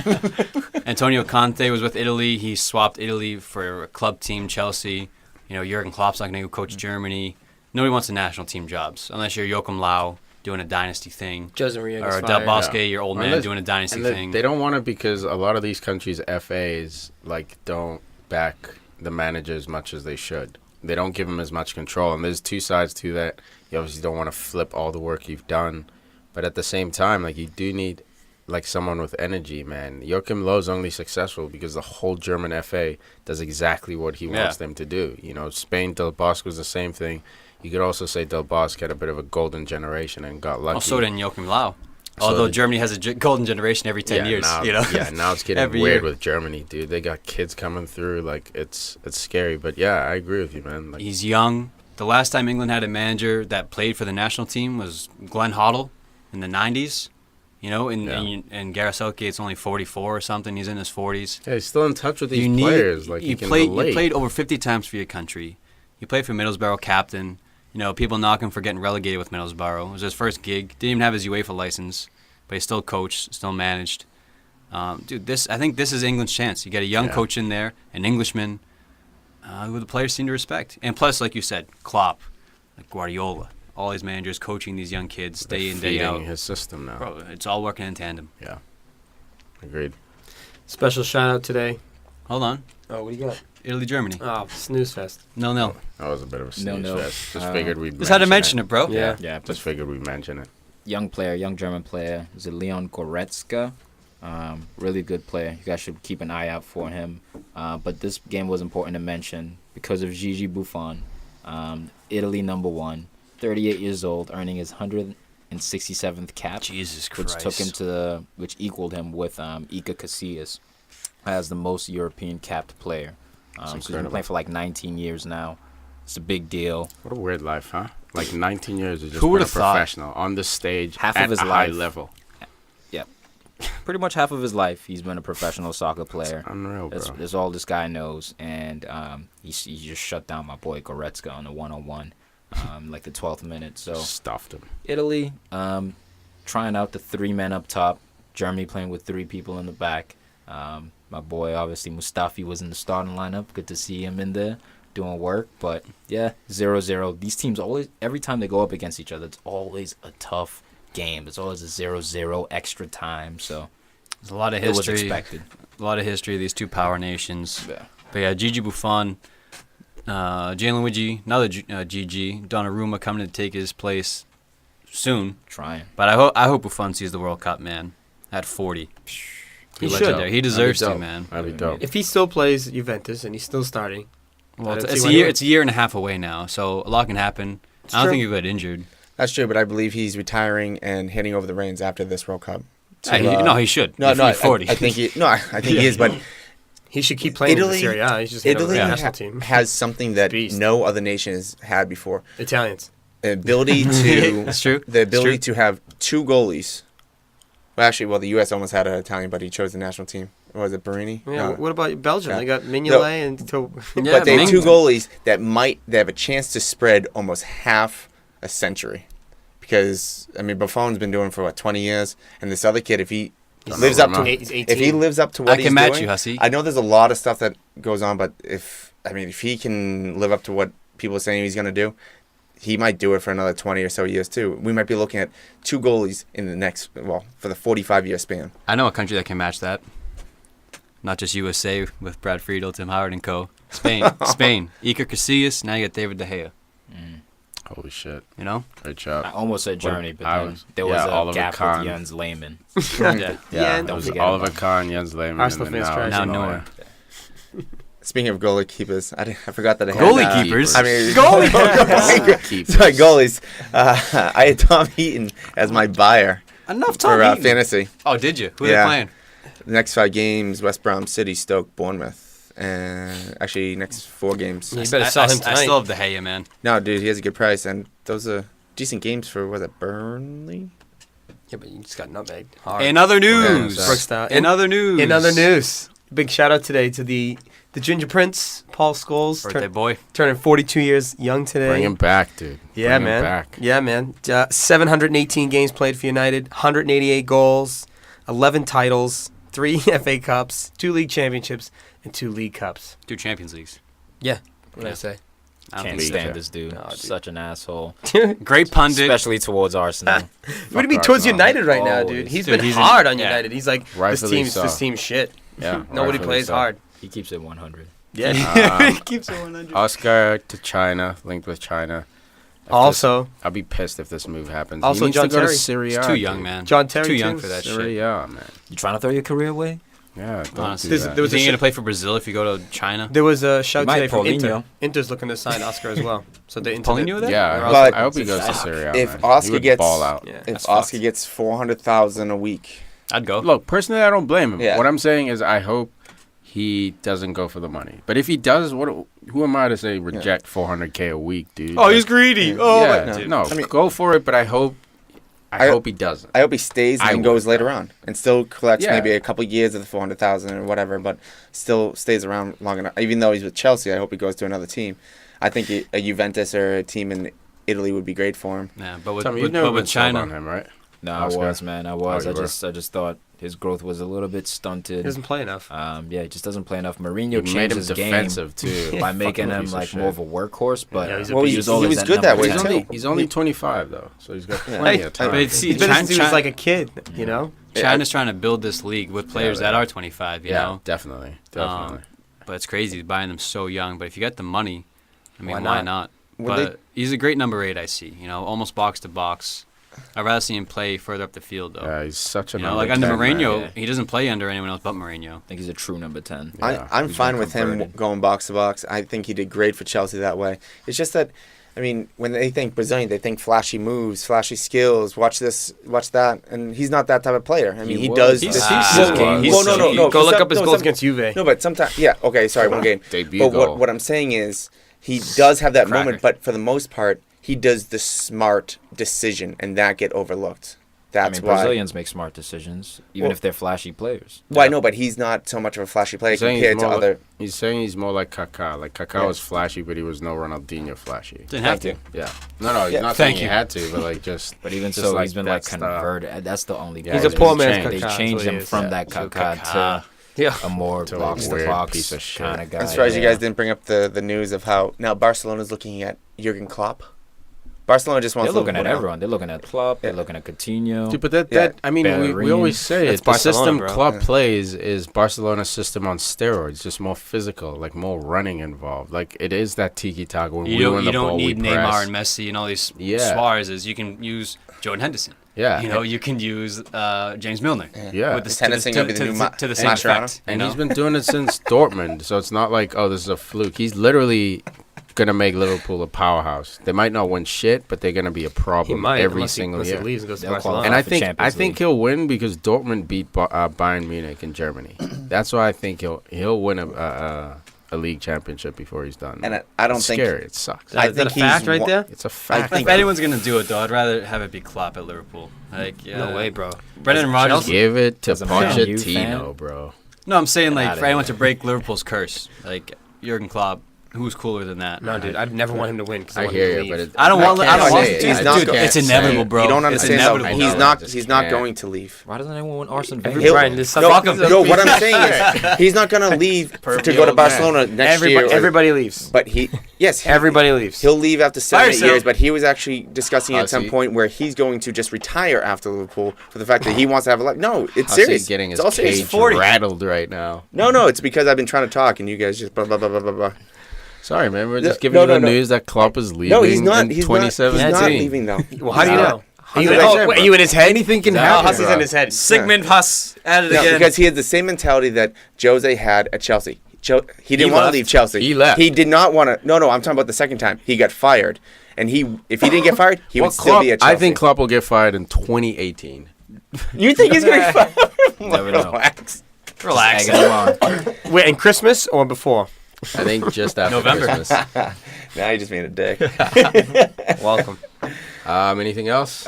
was with Italy. He swapped Italy for a club team, Chelsea. Jurgen Klopp's not going to go coach Germany. Nobody wants the national team jobs unless you're Joachim Low doing a dynasty thing. Jose Mourinho or gets Del fired. Bosque, your old man, doing a dynasty thing. They don't want it because a lot of these countries' FAs don't back the manager as much as they should. They don't give him as much control, and there's two sides to that. You obviously don't want to flip all the work you've done, but at the same time, you do need someone with energy, man. Joachim Löw's only successful because the whole German FA does exactly what he wants them to do. Spain, Del Bosque was the same thing. You could also say Del Bosque had a bit of a golden generation and got lucky. Also did Joachim Löw. Although Germany has a golden generation every 10 years. Now, now it's getting weird year. with Germany, dude. They got kids coming through. It's scary. But, yeah, I agree with you, man. He's young. The last time England had a manager that played for the national team was Glenn Hoddle in the 90s. And Gareth Southgate's only 44 or something. He's in his 40s. Yeah, he's still in touch with these players. You played over 50 times for your country. You played for Middlesbrough, captain. People knock him for getting relegated with Middlesbrough. It was his first gig. Didn't even have his UEFA license, but he still coached, still managed. Dude, I think this is England's chance. You got a young coach in there, an Englishman, who the players seem to respect. And plus, like you said, Klopp, Guardiola. All these managers coaching these young kids day in, day out. His system now. Bro, it's all working in tandem. Yeah. Agreed. Special shout out today. Hold on. Oh, what do you got? Italy, Germany. Oh, snooze fest. No. That was a bit of a snooze fest. Just figured we'd Just had to mention it, bro. Yeah. Just figured we'd mention it. Young German player. Is it Leon Goretzka? Really good player. You guys should keep an eye out for him. But this game was important to mention because of Gigi Buffon. Italy #1. 38 years old, earning his 167th cap. Jesus Christ. Which equaled him with Iker Casillas as the most European capped player. So he's been playing for 19 years now. It's a big deal. What a weird life, huh? 19 years of just Who being would a have thought? professional on the stage Half at of his a high life. level. Yep. Pretty much half of his life, he's been a professional soccer player. Unreal, bro. That's all this guy knows. And he just shut down my boy Goretzka on the 1-on-1. The 12th minute. So Stuffed him. Italy, trying out the 3 men up top. Germany playing with 3 people in the back. My boy, obviously, Mustafi was in the starting lineup. Good to see him in there doing work. But, 0-0. These teams always, every time they go up against each other, it's always a tough game. It's always a 0-0 extra time. So there's a lot of history. It was expected. A lot of history of these two power nations. Yeah. But, Gigi Buffon, Gianluigi, another Gigi, Donnarumma coming to take his place soon. Trying. But I hope Buffon sees the World Cup, man, at 40. He should. He deserves That'd to, be man. That'd be dope. If he still plays Juventus and he's still starting, Well, I don't it's see a why year. not. It's a year and a half away now, so a lot can happen. I don't true. think he'll get injured. That's true, but I believe he's retiring and handing over the reins after this World Cup. He should. No, If no, he's 40. I think he is, but he should keep playing Italy- in Serie A. He's just going to Italy the national team. has something that Beast. no other nation has had before. Italians. The ability to It's true. the ability It's true. to have 2 goalies. Well, the U.S. almost had an Italian, but he chose the national team. Or was it Barini? Yeah. No. What about Belgium? Yeah. They got Mignolet and Yeah, But they have Ming- 2 goalies that they have a chance to spread almost half a century. Because Buffon's been doing it for 20 years, and this other kid, if he lives up to He's 18. if he lives up to what I he's can match doing, you, Hussy. I know there's a lot of stuff that goes on, but if he can live up to what people are saying he's going to do, he might do it for another 20 or so years too. We might be looking at 2 goalies in the next, for the 45-year span. I know a country that can match that. Not just USA with Brad Friedel, Tim Howard, and co. Spain. Iker Casillas. Now you got David De Gea. Holy shit. You know? Great job. I almost said Germany, but I then was- there was yeah, a Oliver gap Kahn. with Jens Lehmann. Yeah. Yeah, Yeah, don't it was forget Oliver about Kahn, Jens Lehmann. Arsenal and then fans now trash. it's Now Neuer. Speaking of goalie keepers, I forgot that I had Goalie keepers? Goalie keepers. Sorry, goalies. I had Tom Heaton as my buyer Enough for time. fantasy. Oh, did you? Who are Yeah. they playing? The next 5 games: West Brom, City, Stoke, Bournemouth, and actually next 4 games. You better sell him I tonight. still have De Gea, man. No, dude, he has a good price, and those are decent games for Burnley. Yeah, but you just got nutmegged hard. In other news. Yeah, Brooks style. In other news. In other news. Big shout out today to the Ginger Prince, Paul Scholes. Birthday boy. Turning 42 years young today. Bring him back, dude. Yeah, Bring man. him back. Yeah, man. 718 games played for United, 188 goals, 11 titles, 3 FA Cups, 2 league championships, and 2 league cups. 2 Champions Leagues. What did I Yeah. say? I don't Can't think stand so. this dude. No, dude. Such an asshole. Great pundit. Especially towards Arsenal. What do you mean towards Arsenal. United right now, dude? Always. He's Dude, been he's hard on yeah. United. He's like, Rightfully this so. team's shit. Yeah. Nobody rightfully plays so. hard. He keeps it 100. Yeah. Um, Keeps it 100. Oscar to China, linked with China. If Also, this, I'll be pissed if this move happens. Also he needs John to go Terry. to Syria. It's too young, man. John Terry Too young too? for that shit. Syria, man. You trying to throw your career away? Yeah, don't Honestly, do There's- that. there You was a think you're sh- gonna play for Brazil if you go to China? there was a shout You might, today from Inter. Paulinho. Inter's looking to sign Oscar as well. So the Inter. Paulinho there? Yeah, But- I hope he goes to Syria. if man. Oscar he would gets- ball out. Yeah. If That's Oscar fucked. gets 400,000 a week, I'd go. Look, personally, I don't blame him. Yeah. What I'm saying is, I hope he doesn't go for the money. But if he does, who am I to say reject 400K a week, dude? Oh, he's greedy. Yeah. Oh, yeah, my dude. no, I mean- go for it. But I hope he doesn't. I hope he stays and I then goes would. later on and still collects Yeah. maybe a couple years of the 400,000 or whatever, but still stays around long enough. Even though he's with Chelsea, I hope he goes to another team. I think a Juventus or a team in Italy would be great for him. Yeah, but with, Tommy, with, you've never but been with sold China, on him, right? No, Oscar? I was, man. I was. Oh, I you were. just thought his growth was a little bit He stunted. doesn't play enough. Yeah, he just doesn't play enough. You Mourinho made changed him his game defensive too. by making Fucking him piece of like shit. more of a workhorse. But Yeah, he's a Well, beast. he was good that way, He's too. only, he's only 25 though, so he's got plenty Hey, of time. but see, He's been since he was China- like a kid, you know? China's trying to build this league with players Yeah, that are 25, you yeah, know? definitely. But it's crazy buying them so young. But if you got the money, I mean, Why why not? not? Would But he's a great number 8, I see. You know, almost box to box. I'd rather see him play further up the field, though. Yeah, he's such a you know, number like under 10, man. Mourinho, Yeah. he doesn't play under anyone else but Mourinho. I think he's a true number 10. Yeah, I'm he's fine been with him converted. going box to box. I think he did great for Chelsea that way. It's just that, I mean, when they think Brazilian, they think flashy moves, flashy skills. Watch this, watch that, and he's not that type of player. I mean, he was. does. He's- this- he's- well, he's- well, no. Go look up his no, goals some- against Juve. No, but sometimes, yeah, okay, sorry, one game. Debut But goal. what I'm saying is, he does have that Cracker. moment, but for the most part, he does the smart decision, and that get overlooked. That's I mean, why. Brazilians make smart decisions, even Well- if they're flashy players. Well, I know, but he's not so much of a flashy player He's saying compared he's to more other. He's saying he's more like Kaká. Like Kaká Yeah. was flashy, but he was no Ronaldinho flashy. Didn't have to. Thank Yeah. No, he's Yeah. not Thank saying he you. had to, but like just. But even just so, like he's been that like style. converted. That's the only. Yeah, He's part a that poor he's man's changed. Kaká, They that's changed what he him is. from Yeah. that So Kaká Kaká. Yeah. to a more To a box to weird box piece of shit. kind of guy. I'm surprised you yeah. guys didn't bring up the news of how now Barcelona's looking at Jurgen Klopp. Barcelona just wants They're looking at Liverpool now. everyone. They're looking at Klopp. They're Yeah. looking at Coutinho. Dude, but that Yeah. I mean, we Bellerin. always say That's it. The Barcelona, system bro. Klopp Yeah. plays is Barcelona's system on steroids, just more physical, like more running involved. Like it is that tiki taka when You we don't, win you the don't ball, need we Neymar press. and Messi and all these Yeah. Suarez's. You can use Jordan Henderson. Yeah, You know, you can use James Milner. yeah. With the, Is to the, Henderson to, gonna be the to, new to, Ma- to the same Mascherano? effect. And you he's know? been doing it since Dortmund, so it's not like, oh, this is a fluke. He's literally gonna make Liverpool a powerhouse. They might not win shit, but they're gonna be a He problem might, every unless single he year. leaves and goes to They'll Barcelona. And I for think Champions League League. he'll win because Dortmund beat Bayern Munich in Germany. That's why I think he'll win a league championship before he's done. And I don't it's think scary. It sucks. I Is that a think fact he's right one- there? It's a fact. think- If anyone's gonna do it, though, I'd rather have it be Klopp at Liverpool. Like, No way, bro. Brendan Rodgers. Give it to As a Man U Pochettino, fan? bro. No, I'm saying like outta for anyone here. to break Liverpool's curse, like Jurgen Klopp. Who's cooler than that? No, dude, I'd never want him to win because I hear you, but it, I don't want. I don't can't want. say it. He's I not just go- can't It's say inevitable, it. bro. You don't It's understand inevitable. though. I He's know, not. I just He's not can't. going to leave. Why doesn't anyone want Arsene Every Wenger? Brian, there's No, fuck him. no, what I'm saying is he's not going to leave to go to Barcelona next year. Everybody leaves. But yes, Everybody leaves. He'll leave after 7 Fire 8 sale. years, but he was actually discussing at some Hussey. point where he's going to just retire after Liverpool for the fact that he wants to have a life. No, it's Hussey's serious. getting his It's all serious. cage 40. rattled right now. No, it's because I've been trying to talk and you guys just blah blah blah blah blah blah. Sorry, man. We're No, just giving no, you the no. news that Klopp is leaving No, he's not. in He's not. He's 2017. not leaving though. Well, how do you He's know? not. Are you, That's what I said, are you in his head? Anything can No, happen. Hussey's bro. in his head. Sigmund Huss at it No, again. because he had the same mentality that Jose had at Chelsea. He didn't want to left. leave Chelsea. He left. He did not want to. No, I'm talking about the second time. He got fired, and if he didn't get fired, he Well, would still Klopp, be at Chelsea. I think Klopp will get fired in 2018. You think he's going to get fired? Never know. Relax. Relax. Egging him on. Wait, in Christmas or before? I think just after November. Christmas. Now you just made a dick. Welcome. Anything else?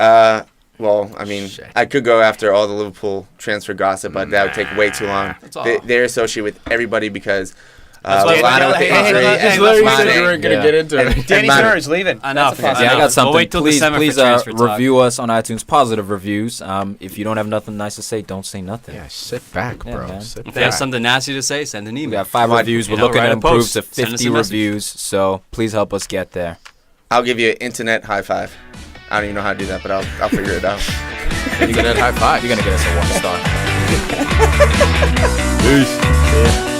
Well, I mean, Shit. I could go after all the Liverpool transfer gossip, but that would take way too long. That's all. They're associated with everybody because That's why- Lana with the Hey, injury. hey, It's literally let's said Mane. we weren't going to Yeah. get into it. Danny Mane. Sturridge leaving. I know. That's a possibility. Yeah, I got We'll something. wait till please December for please transfer talk. review us on iTunes. Positive reviews. If you don't have nothing nice to say, don't say nothing. Yeah, sit back, Yeah, bro. man. Sit If you have back. something nasty to say, send an We email. got 5 Might- reviews. We're you know, looking write to a improve post. to Send us a 50 message. reviews. So please help us get there. I'll give you an internet high five. I don't even know how to do that, but I'll figure it out. Internet high five. You're gonna get us a 1 star. Peace. Yeah.